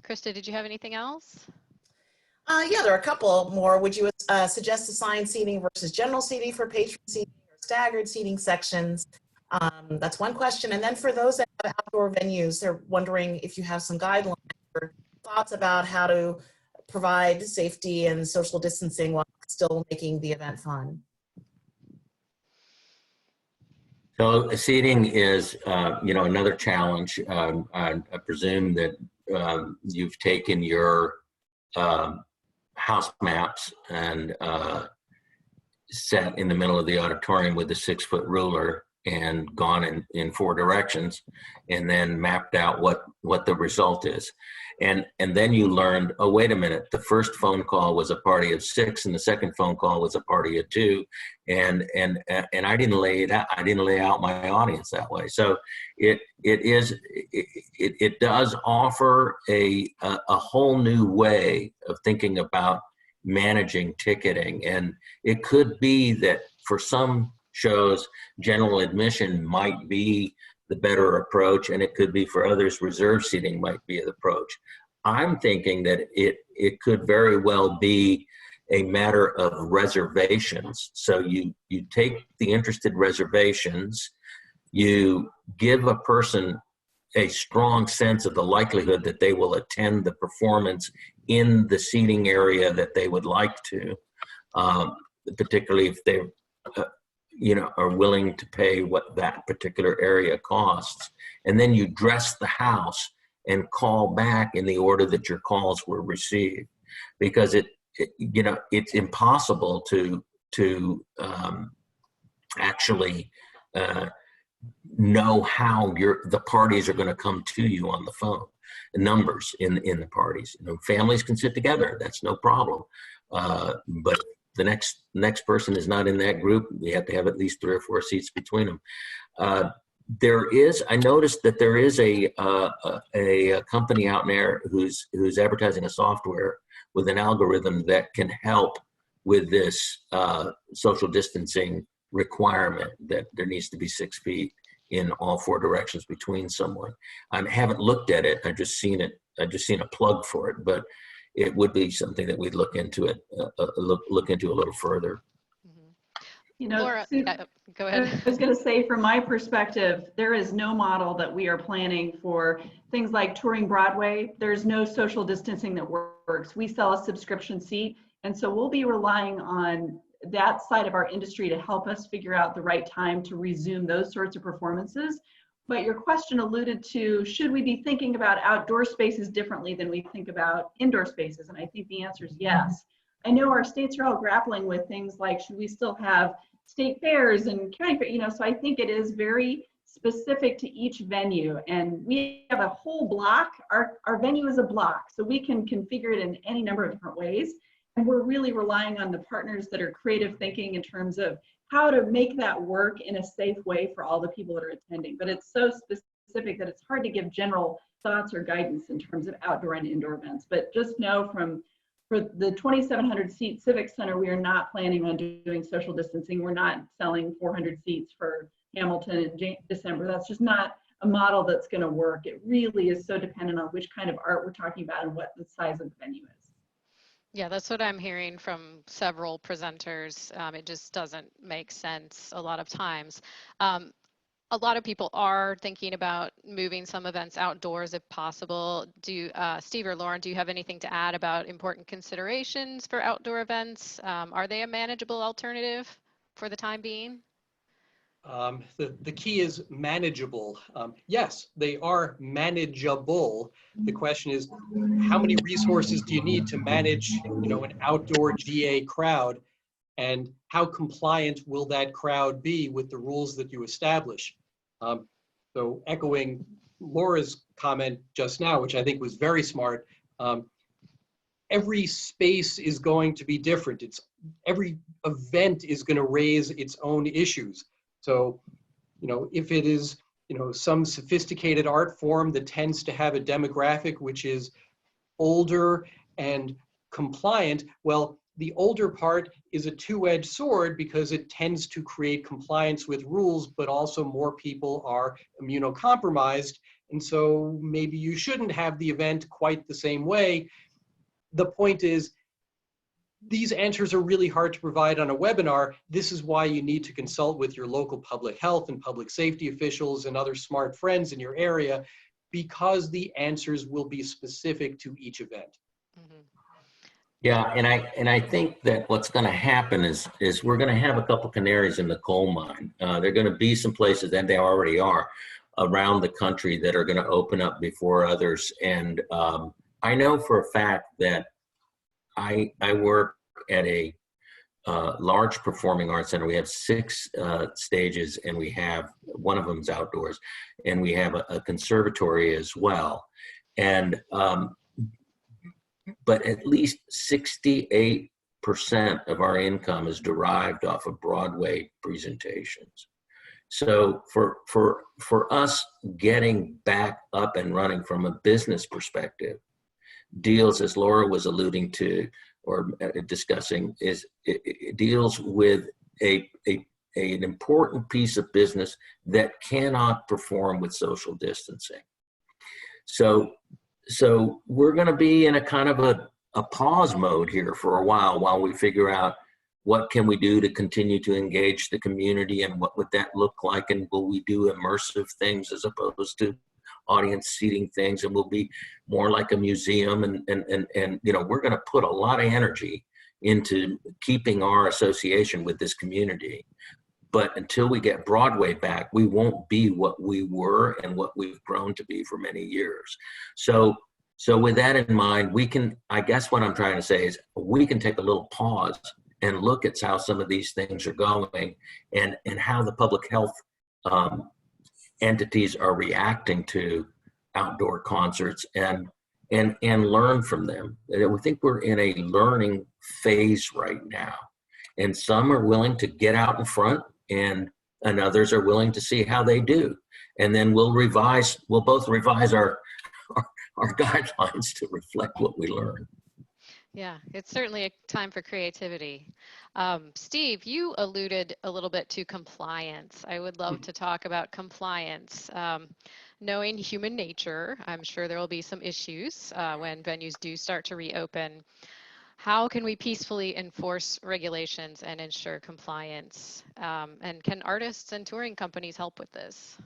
Krista, did you have anything else? Yeah, there are a couple more. Would you suggest assigned seating versus general seating for patron seating or staggered seating sections? That's one question. And then for those that have outdoor venues, they're wondering if you have some guidelines or thoughts about how to provide safety and social distancing while still making the event fun. So seating is, another challenge. I presume that you've taken your house maps and sat in the middle of the auditorium with a 6-foot ruler and gone in 4 directions, and then mapped out what the result is. And then you learned, oh, wait a minute, the first phone call was a party of 6 and the second phone call was a party of 2. And I didn't lay it out. I didn't lay out my audience that way. So it does offer a whole new way of thinking about managing ticketing. And it could be that for some shows, general admission might be the better approach, and it could be for others, reserve seating might be the approach. I'm thinking that it could very well be a matter of reservations. So you take the interested reservations, you give a person a strong sense of the likelihood that they will attend the performance in the seating area that they would like to, particularly if they are willing to pay what that particular area costs. And then you dress the house and call back in the order that your calls were received, because it's impossible to actually know how the parties are going to come to you on the phone, the numbers in the parties. Families can sit together, that's no problem, but the next person is not in that group. You have to have at least 3 or 4 seats between them. I noticed that there is a company out there who's advertising a software with an algorithm that can help with this social distancing requirement, that there needs to be 6 feet in all 4 directions between someone. I haven't looked at it. I've just seen a plug for it, but it would be something that we'd look into look into a little further. Laura, go ahead. I was going to say, from my perspective, there is no model that we are planning for things like touring Broadway. There's no social distancing that works. We sell a subscription seat, and so we'll be relying on that side of our industry to help us figure out the right time to resume those sorts of performances. But your question alluded to, should we be thinking about outdoor spaces differently than we think about indoor spaces? And I think the answer is yes. I know our states are all grappling with things like, should we still have state fairs and county fair, so I think it is very specific to each venue. And we have a whole block. Our venue is a block, so we can configure it in any number of different ways. And we're really relying on the partners that are creative thinking in terms of how to make that work in a safe way for all the people that are attending. But it's so specific that it's hard to give general thoughts or guidance in terms of outdoor and indoor events. But just know for the 2,700 seat Civic Center, we are not planning on doing social distancing. We're not selling 400 seats for Hamilton in December. That's just not a model that's going to work. It really is so dependent on which kind of art we're talking about and what the size of the venue is. Yeah, that's what I'm hearing from several presenters. It just doesn't make sense a lot of times. A lot of people are thinking about moving some events outdoors if possible. Steve or Lauren, do you have anything to add about important considerations for outdoor events? Are they a manageable alternative for the time being? The key is manageable. Yes, they are manageable. The question is, how many resources do you need to manage, an outdoor GA crowd, and how compliant will that crowd be with the rules that you establish? So echoing Laura's comment just now, which I think was very smart, every space is going to be different. Every event is going to raise its own issues. So, if it is, some sophisticated art form that tends to have a demographic which is older and compliant, well, the older part is a two-edged sword because it tends to create compliance with rules, but also more people are immunocompromised. And so maybe you shouldn't have the event quite the same way. The point is, these answers are really hard to provide on a webinar. This is why you need to consult with your local public health and public safety officials and other smart friends in your area, because the answers will be specific to each event. Mhm. Yeah, and I think that what's going to happen is we're going to have a couple canaries in the coal mine. There are going to be some places, and they already are, around the country that are going to open up before others. And I know for a fact that I work at a large performing arts center. We have 6 stages, and we have one of them's outdoors, and we have a conservatory as well. And but at least 68% of our income is derived off of Broadway presentations. So for us getting back up and running from a business perspective, deals, as Laura was alluding to or discussing, it deals with an important piece of business that cannot perform with social distancing. So we're going to be in a kind of a pause mode here for a while we figure out what can we do to continue to engage the community, and what would that look like, and will we do immersive things as opposed to audience seating things, and will be more like a museum, and we're going to put a lot of energy into keeping our association with this community. But until we get Broadway back, we won't be what we were and what we've grown to be for many years. So with that in mind, I guess what I'm trying to say is we can take a little pause and look at how some of these things are going, and how the public health entities are reacting to outdoor concerts, and learn from them. And we think we're in a learning phase right now, and some are willing to get out in front, and others are willing to see how they do, and then we'll both revise our guidelines to reflect what we learn. Yeah, it's certainly a time for creativity. Steve, you alluded a little bit to compliance. I would love to talk about compliance. Knowing human nature, I'm sure there will be some issues when venues do start to reopen. How can we peacefully enforce regulations and ensure compliance? And can artists and touring companies help with this?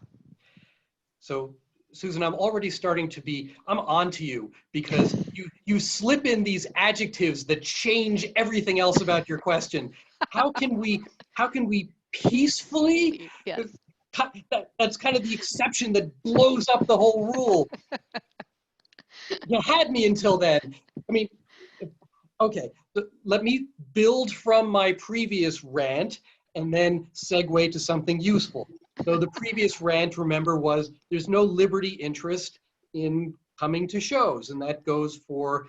So, Susan, I'm already starting to I'm on to you, because you slip in these adjectives that change everything else about your question. How can we peacefully? Yes. That's kind of the exception that blows up the whole rule. You had me until then. I mean, okay, let me build from my previous rant and then segue to something useful. So the previous rant, remember, was there's no liberty interest in coming to shows, and that goes for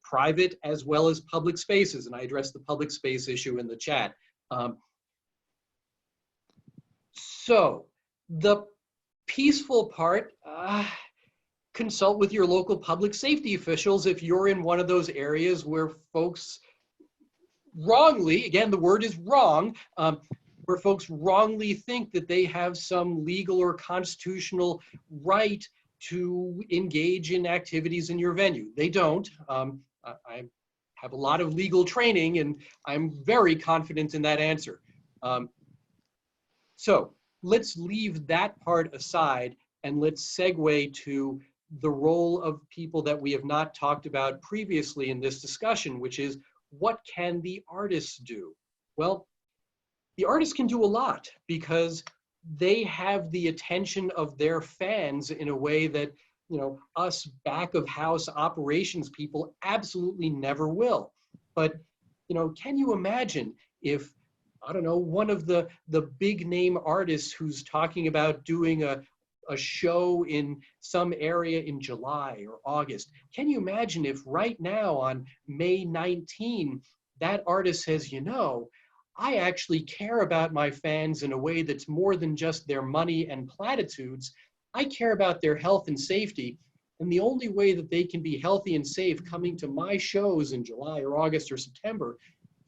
private as well as public spaces. And I addressed the public space issue in the chat. So the peaceful part, consult with your local public safety officials if you're in one of those areas where folks wrongly, again, the word is wrong, where folks wrongly think that they have some legal or constitutional right to engage in activities in your venue. They don't. I have a lot of legal training, and I'm very confident in that answer. So let's leave that part aside, and let's segue to the role of people that we have not talked about previously in this discussion, which is, what can the artists do? Well, the artists can do a lot because they have the attention of their fans in a way that, you know, us back of house operations people absolutely never will. But, you know, can you imagine if, I don't know, one of the big name artists who's talking about doing a show in some area in July or August, can you imagine if right now on May 19, that artist says, you know, I actually care about my fans in a way that's more than just their money and platitudes. I care about their health and safety. And the only way that they can be healthy and safe coming to my shows in July or August or September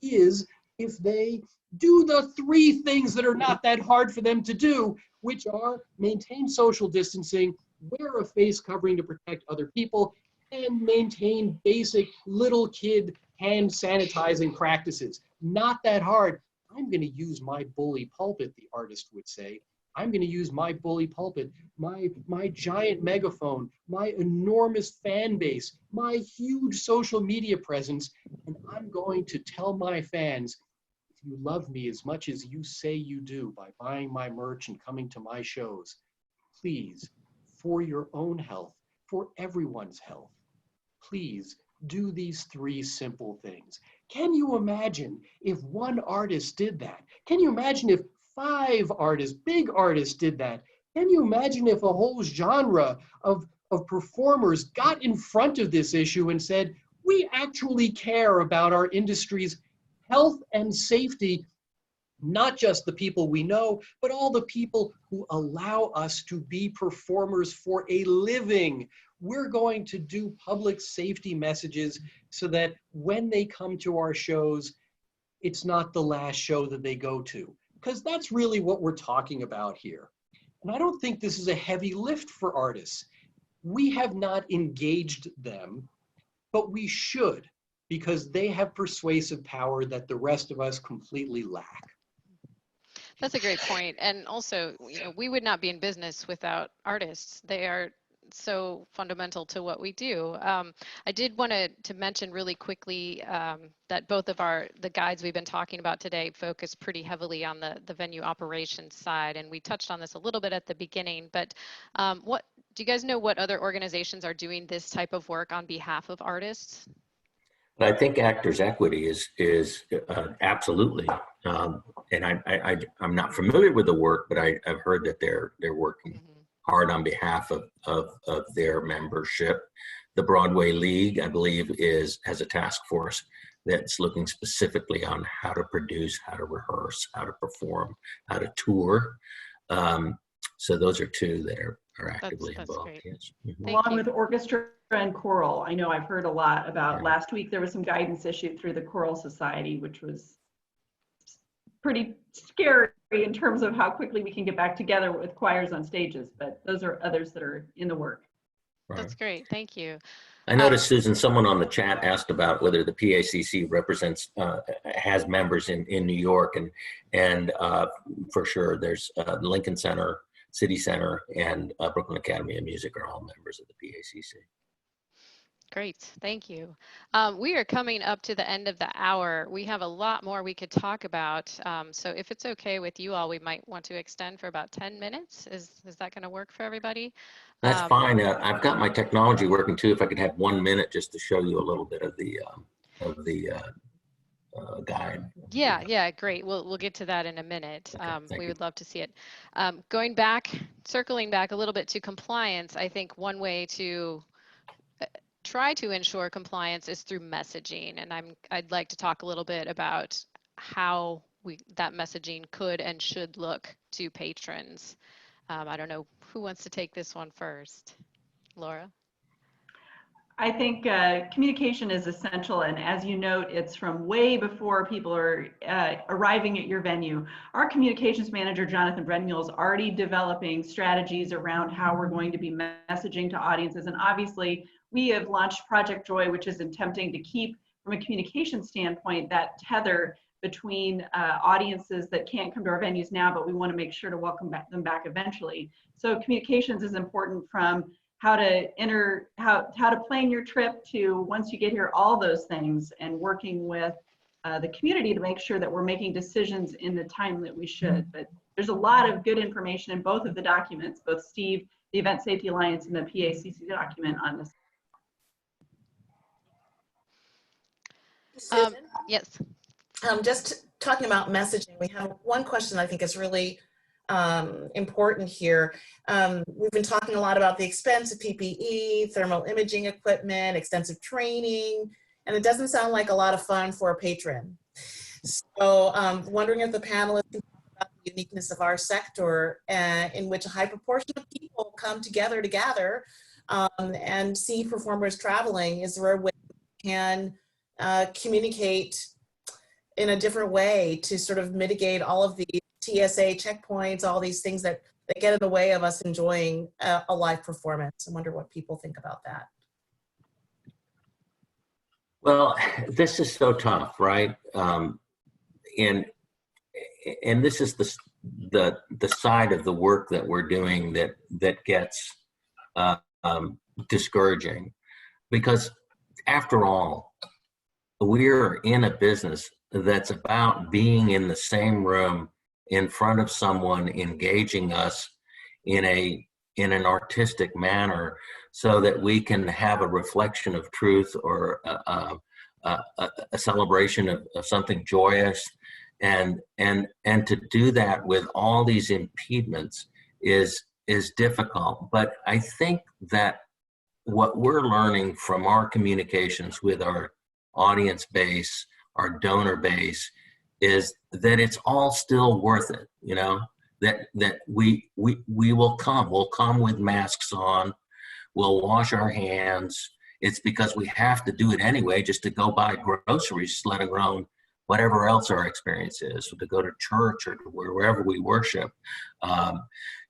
is if they do the 3 things that are not that hard for them to do, which are maintain social distancing, wear a face covering to protect other people, and maintain basic little kid hand sanitizing practices. Not that hard. I'm going to use my bully pulpit, the artist would say. I'm going to use my bully pulpit, my giant megaphone, my enormous fan base, my huge social media presence, and I'm going to tell my fans, if you love me as much as you say you do by buying my merch and coming to my shows, please, for your own health, for everyone's health, please do these 3 simple things. Can you imagine if one artist did that? Can you imagine if 5 artists, big artists, did that? Can you imagine if a whole genre of performers got in front of this issue and said, we actually care about our industry's health and safety, not just the people we know, but all the people who allow us to be performers for a living. We're going to do public safety messages so that when they come to our shows, it's not the last show that they go to. Because that's really what we're talking about here. And I don't think this is a heavy lift for artists. We have not engaged them, but we should, because they have persuasive power that the rest of us completely lack. That's a great point. And also, you know, we would not be in business without artists. They are so fundamental to what we do. I did want to mention really quickly that both of the guides we've been talking about today focus pretty heavily on the venue operations side, and we touched on this a little bit at the beginning, but what do you guys know what other organizations are doing this type of work on behalf of artists? I think Actors Equity is absolutely, and I'm not familiar with the work, but I've heard that they're working hard on behalf of their membership. The Broadway League, I believe, has a task force that's looking specifically on how to produce, how to rehearse, how to perform, how to tour. So those are 2 that are actively involved. Great. Yes. Along with orchestra and choral. I know I've heard a lot about, last week there was some guidance issued through the Choral Society, which was pretty scary in terms of how quickly we can get back together with choirs on stages, but those are others that are in the work. Right. That's great, thank you. I noticed, Susan, someone on the chat asked about whether the PACC represents, has members in New York, and for sure there's Lincoln Center, City Center, and Brooklyn Academy of Music are all members of the PACC. Great, thank you. We are coming up to the end of the hour. We have a lot more we could talk about. So if it's okay with you all, we might want to extend for about 10 minutes. Is that going to work for everybody? That's fine. I've got my technology working too. If I could have 1 minute just to show you a little bit of the guide. Yeah, great. We'll get to that in a minute. Okay, We would love to see it. Circling back a little bit to compliance, I think one way to try to ensure compliance is through messaging, and I'd like to talk a little bit about how that messaging could and should look to patrons. I don't know who wants to take this one first. Laura? I think communication is essential, and as you note, it's from way before people are arriving at your venue. Our communications manager, Jonathan Brenmuel, is already developing strategies around how we're going to be messaging to audiences, and obviously we have launched Project Joy, which is attempting to keep, from a communication standpoint, that tether between audiences that can't come to our venues now, but we want to make sure to welcome them back eventually. So communications is important, from how to plan your trip to, once you get here, all those things, and working with the community to make sure that we're making decisions in the time that we should. But there's a lot of good information in both of the documents, both Steve, the Event Safety Alliance, and the PACC document on this. Susan, Yes. just talking about messaging, we have one question I think is really important here. We've been talking a lot about the expense of PPE, thermal imaging equipment, extensive training, and it doesn't sound like a lot of fun for a patron. So wondering if the panelists can talk about the uniqueness of our sector in which a high proportion of people come together to gather and see performers traveling. Is there a way we can communicate in a different way to sort of mitigate all of the TSA checkpoints, all these things that get in the way of us enjoying a live performance? I wonder what people think about that. Well, this is so tough, right? And this is the side of the work that we're doing that gets discouraging, because after all, we're in a business that's about being in the same room in front of someone, engaging us in an artistic manner, so that we can have a reflection of truth or a celebration of something joyous, and to do that with all these impediments is difficult. But I think that what we're learning from our communications with our audience base, our donor base, is that it's all still worth it. You know, that we will come. We'll come with masks on. We'll wash our hands. It's because we have to do it anyway, just to go buy groceries, let alone whatever else our experience is, to go to church or to wherever we worship,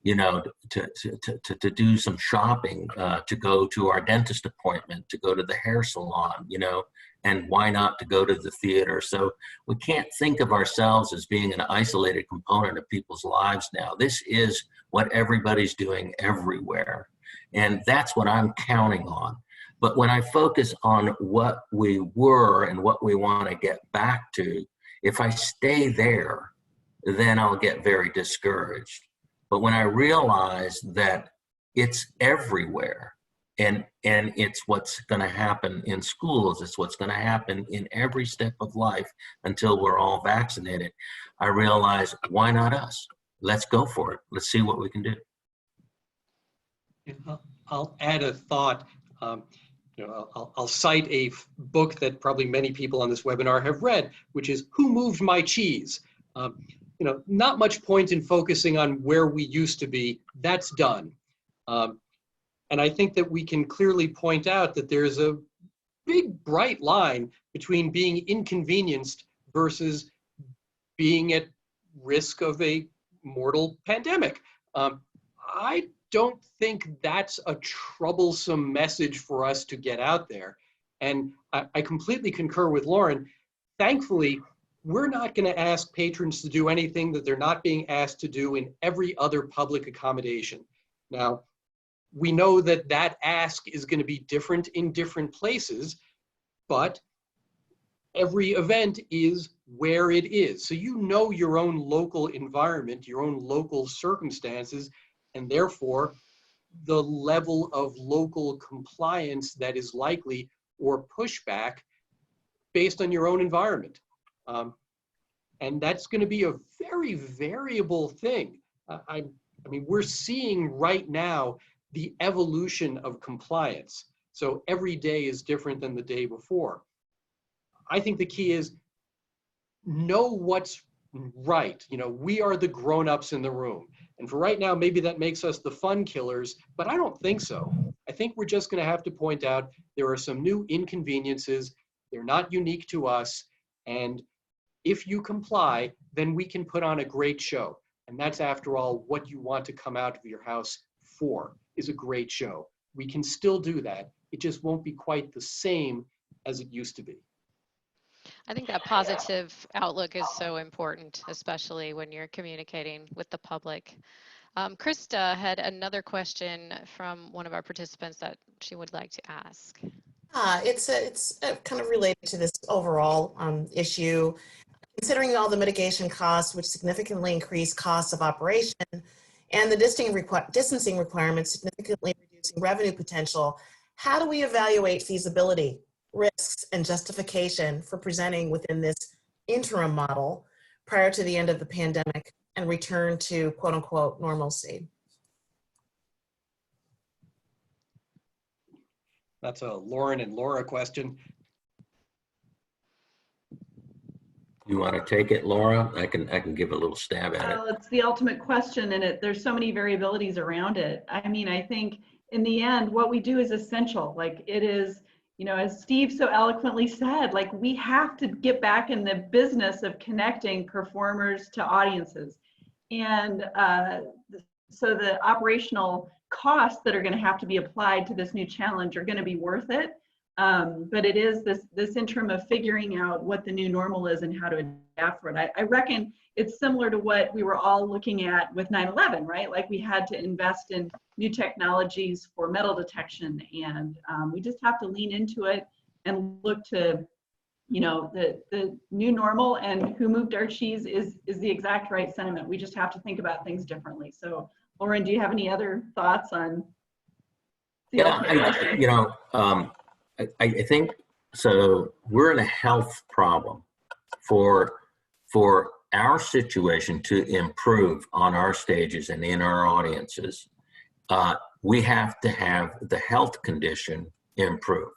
you know, to do some shopping, to go to our dentist appointment, to go to the hair salon, you know, and why not to go to the theater? So we can't think of ourselves as being an isolated component of people's lives now. This is what everybody's doing everywhere. And that's what I'm counting on. But when I focus on what we were and what we want to get back to, if I stay there, then I'll get very discouraged. But when I realize that it's everywhere, and it's what's going to happen in schools, it's what's going to happen in every step of life until we're all vaccinated, I realize, why not us? Let's go for it. Let's see what we can do. I'll add a thought. You know, I'll cite a book that probably many people on this webinar have read, which is Who Moved My Cheese? You know, not much point in focusing on where we used to be. That's done. And I think that we can clearly point out that there's a big bright line between being inconvenienced versus being at risk of a mortal pandemic. I don't think that's a troublesome message for us to get out there. And I completely concur with Lauren. Thankfully, we're not going to ask patrons to do anything that they're not being asked to do in every other public accommodation. Now, we know that that ask is going to be different in different places, but every event is where it is. So you know your own local environment, your own local circumstances, and therefore the level of local compliance that is likely or pushback based on your own environment. And that's going to be a very variable thing. I mean, we're seeing right now the evolution of compliance. So every day is different than the day before. I think the key is know what's right. You know, we are the grown-ups in the room. And for right now, maybe that makes us the fun killers, but I don't think so. I think we're just going to have to point out there are some new inconveniences. They're not unique to us. And if you comply, then we can put on a great show. And that's, after all, what you want to come out of your house for, is a great show. We can still do that. It just won't be quite the same as it used to be. I think that positive outlook is so important, especially when you're communicating with the public. Krista had another question from one of our participants that she would like to ask. It's kind of related to this overall issue. Considering all the mitigation costs, which significantly increase costs of operation, and the distancing requirements significantly reducing revenue potential, how do we evaluate feasibility, risks, and justification for presenting within this interim model prior to the end of the pandemic and return to quote unquote normalcy? That's a Lauren and Laura question. You want to take it, Laura? I can give a little stab at it. Well, it's the ultimate question, and there's so many variabilities around it. I mean, I think in the end, what we do is essential. Like it is, you know, as Steve so eloquently said, like we have to get back in the business of connecting performers to audiences. And so the operational costs that are going to have to be applied to this new challenge are going to be worth it. But it is this interim of figuring out what the new normal is and how to adapt for it. I reckon it's similar to what we were all looking at with 9/11, right? Like we had to invest in new technologies for metal detection, and we just have to lean into it and look to, you know, the new normal. And who moved our cheese is the exact right sentiment. We just have to think about things differently. So, Lauren, do you have any other thoughts on the ultimate question? I think so. We're in a health problem for our situation to improve on our stages and in our audiences. We have to have the health condition improve.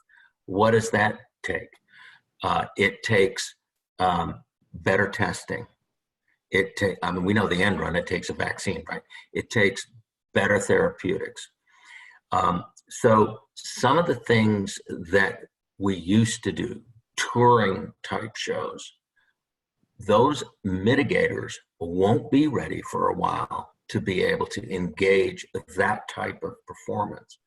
What does that take? It takes better testing. I mean, we know the end run. It takes a vaccine, right? It takes better therapeutics. So some of the things that we used to do, touring type shows, those mitigators won't be ready for a while to be able to engage that type of performance.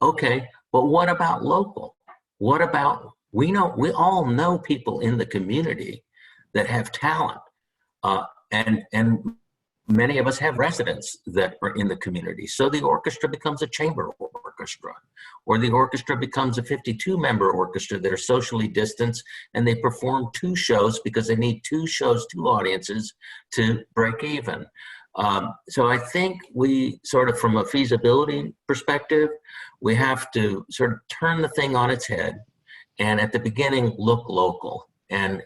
Okay, but what about local? What about, we all know people in the community that have talent, and many of us have residents that are in the community. So the orchestra becomes a chamber orchestra, or the orchestra becomes a 52-member orchestra that are socially distanced, and they perform 2 shows because they need 2 shows, 2 audiences to break even. So I think we sort of, from a feasibility perspective, we have to sort of turn the thing on its head, and at the beginning look local. And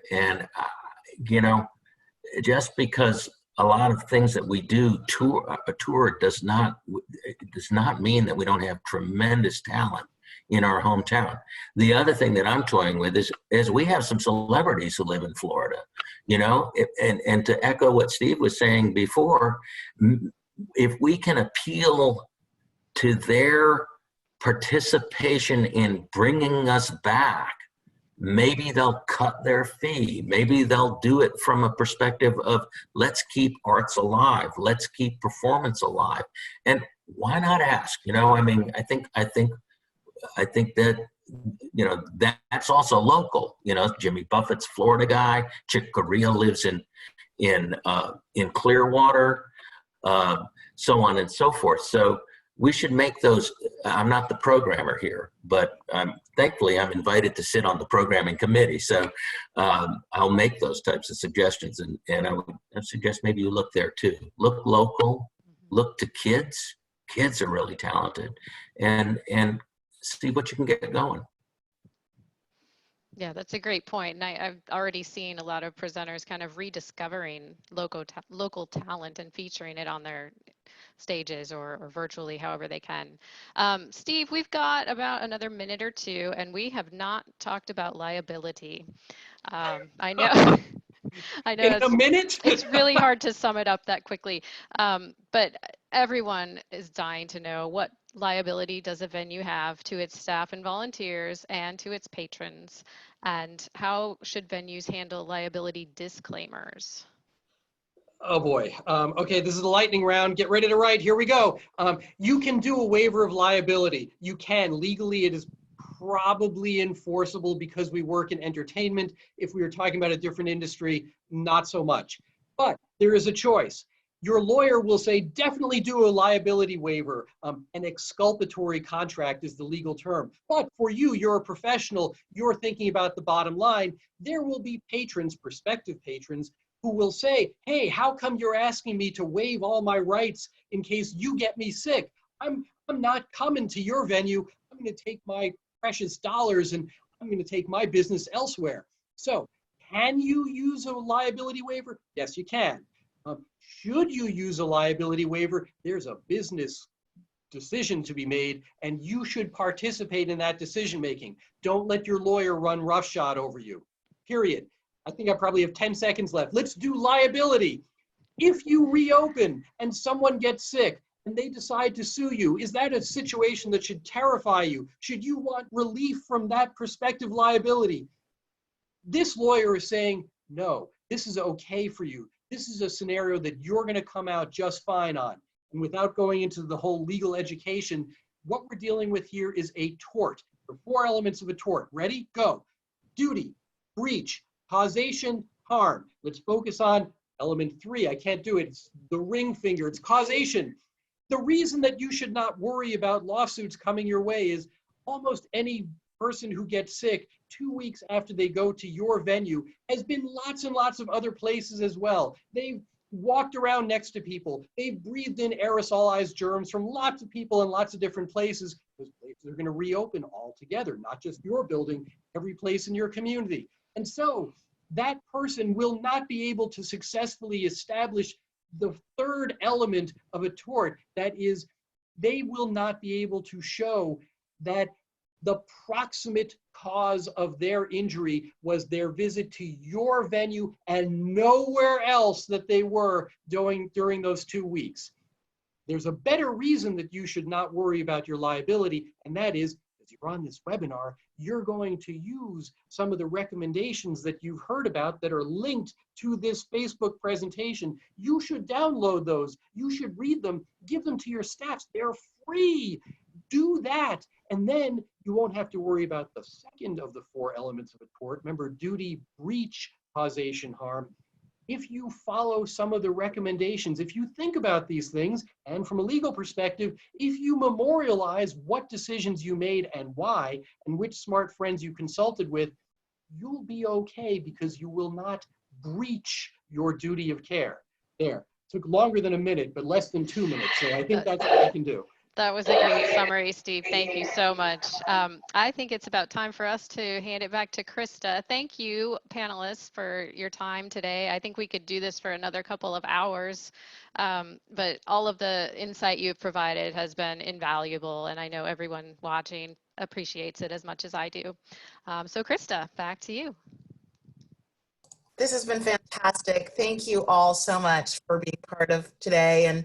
you know, just because a lot of things that we do a tour does not mean that we don't have tremendous talent in our hometown. The other thing that I'm toying with is we have some celebrities who live in Florida, you know, and to echo what Steve was saying before, if we can appeal to their participation in bringing us back, maybe they'll cut their fee. Maybe they'll do it from a perspective of, let's keep arts alive. Let's keep performance alive. And why not ask? You know, I mean, I think that, you know, that's also local. You know, Jimmy Buffett's Florida guy. Chick Corea lives in Clearwater, so on and so forth. So we should make those. I'm not the programmer here, but thankfully I'm invited to sit on the programming committee. So I'll make those types of suggestions, and I would suggest maybe you look there too. Look local, look to kids. Kids are really talented, and see what you can get going. Yeah, that's a great point. And I've already seen a lot of presenters kind of rediscovering local talent and featuring it on their stages or virtually, however they can. Steve, we've got about another minute or 2, and we have not talked about liability. I know. I know In a minute? It's really hard to sum it up that quickly. But everyone is dying to know, what liability does a venue have to its staff and volunteers and to its patrons? And how should venues handle liability disclaimers? Oh boy. Okay, this is the lightning round. Get ready to write. Here we go. You can do a waiver of liability. You can. Legally, it is probably enforceable because we work in entertainment. If we were talking about a different industry, not so much. But there is a choice. Your lawyer will say, definitely do a liability waiver. An exculpatory contract is the legal term. But for you, you're a professional, you're thinking about the bottom line. There will be patrons, prospective patrons, who will say, hey, how come you're asking me to waive all my rights in case you get me sick? I'm not coming to your venue. I'm going to take my precious dollars and I'm going to take my business elsewhere. So can you use a liability waiver? Yes, you can. Should you use a liability waiver? There's a business decision to be made, and you should participate in that decision making. Don't let your lawyer run roughshod over you, period. I think I probably have 10 seconds left. Let's do liability. If you reopen and someone gets sick and they decide to sue you, is that a situation that should terrify you? Should you want relief from that prospective liability? This lawyer is saying, no, this is okay for you. This is a scenario that you're going to come out just fine on. And without going into the whole legal education, what we're dealing with here is a tort. There are 4 elements of a tort. Ready? Go. Duty, breach, causation, harm. Let's focus on element 3. I can't do it. It's the ring finger. It's causation. The reason that you should not worry about lawsuits coming your way is almost any person who gets sick 2 weeks after they go to your venue has been lots and lots of other places as well. They've walked around next to people. They've breathed in aerosolized germs from lots of people in lots of different places. Those places are going to reopen altogether, not just your building, every place in your community. And so that person will not be able to successfully establish the 3rd element of a tort. That is, they will not be able to show that the proximate cause of their injury was their visit to your venue and nowhere else that they were during those 2 weeks. There's a better reason that you should not worry about your liability, and that is, as you're on this webinar, you're going to use some of the recommendations that you've heard about that are linked to this Facebook presentation. You should download those. You should read them, give them to your staffs. They're free. Do that, and then you won't have to worry about the 2nd of the 4 elements of a tort. Remember, duty, breach, causation, harm. If you follow some of the recommendations, if you think about these things, and from a legal perspective, if you memorialize what decisions you made and why, and which smart friends you consulted with, you'll be okay because you will not breach your duty of care. There, took longer than a minute, but less than 2 minutes, so I think that's what I can do. That was a great summary, Steve. Thank you so much. I think it's about time for us to hand it back to Krista. Thank you, panelists, for your time today. I think we could do this for another couple of hours, but all of the insight you've provided has been invaluable, and I know everyone watching appreciates it as much as I do. So Krista, back to you. This has been fantastic. Thank you all so much for being part of today and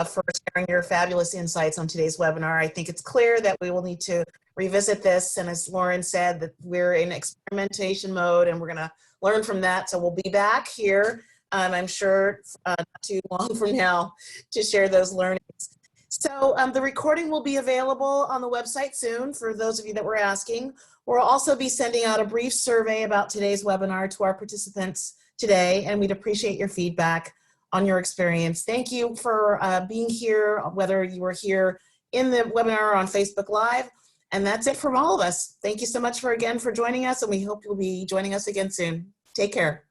for sharing your fabulous insights on today's webinar. I think it's clear that we will need to revisit this, and as Lauren said, that we're in experimentation mode and we're going to learn from that. So we'll be back here, I'm sure, not too long from now to share those learnings. So the recording will be available on the website soon for those of you that were asking. We'll also be sending out a brief survey about today's webinar to our participants today, and we'd appreciate your feedback on your experience. Thank you for being here, whether you were here in the webinar or on Facebook Live. And that's it from all of us. Thank you so much again for joining us, and we hope you'll be joining us again soon. Take care.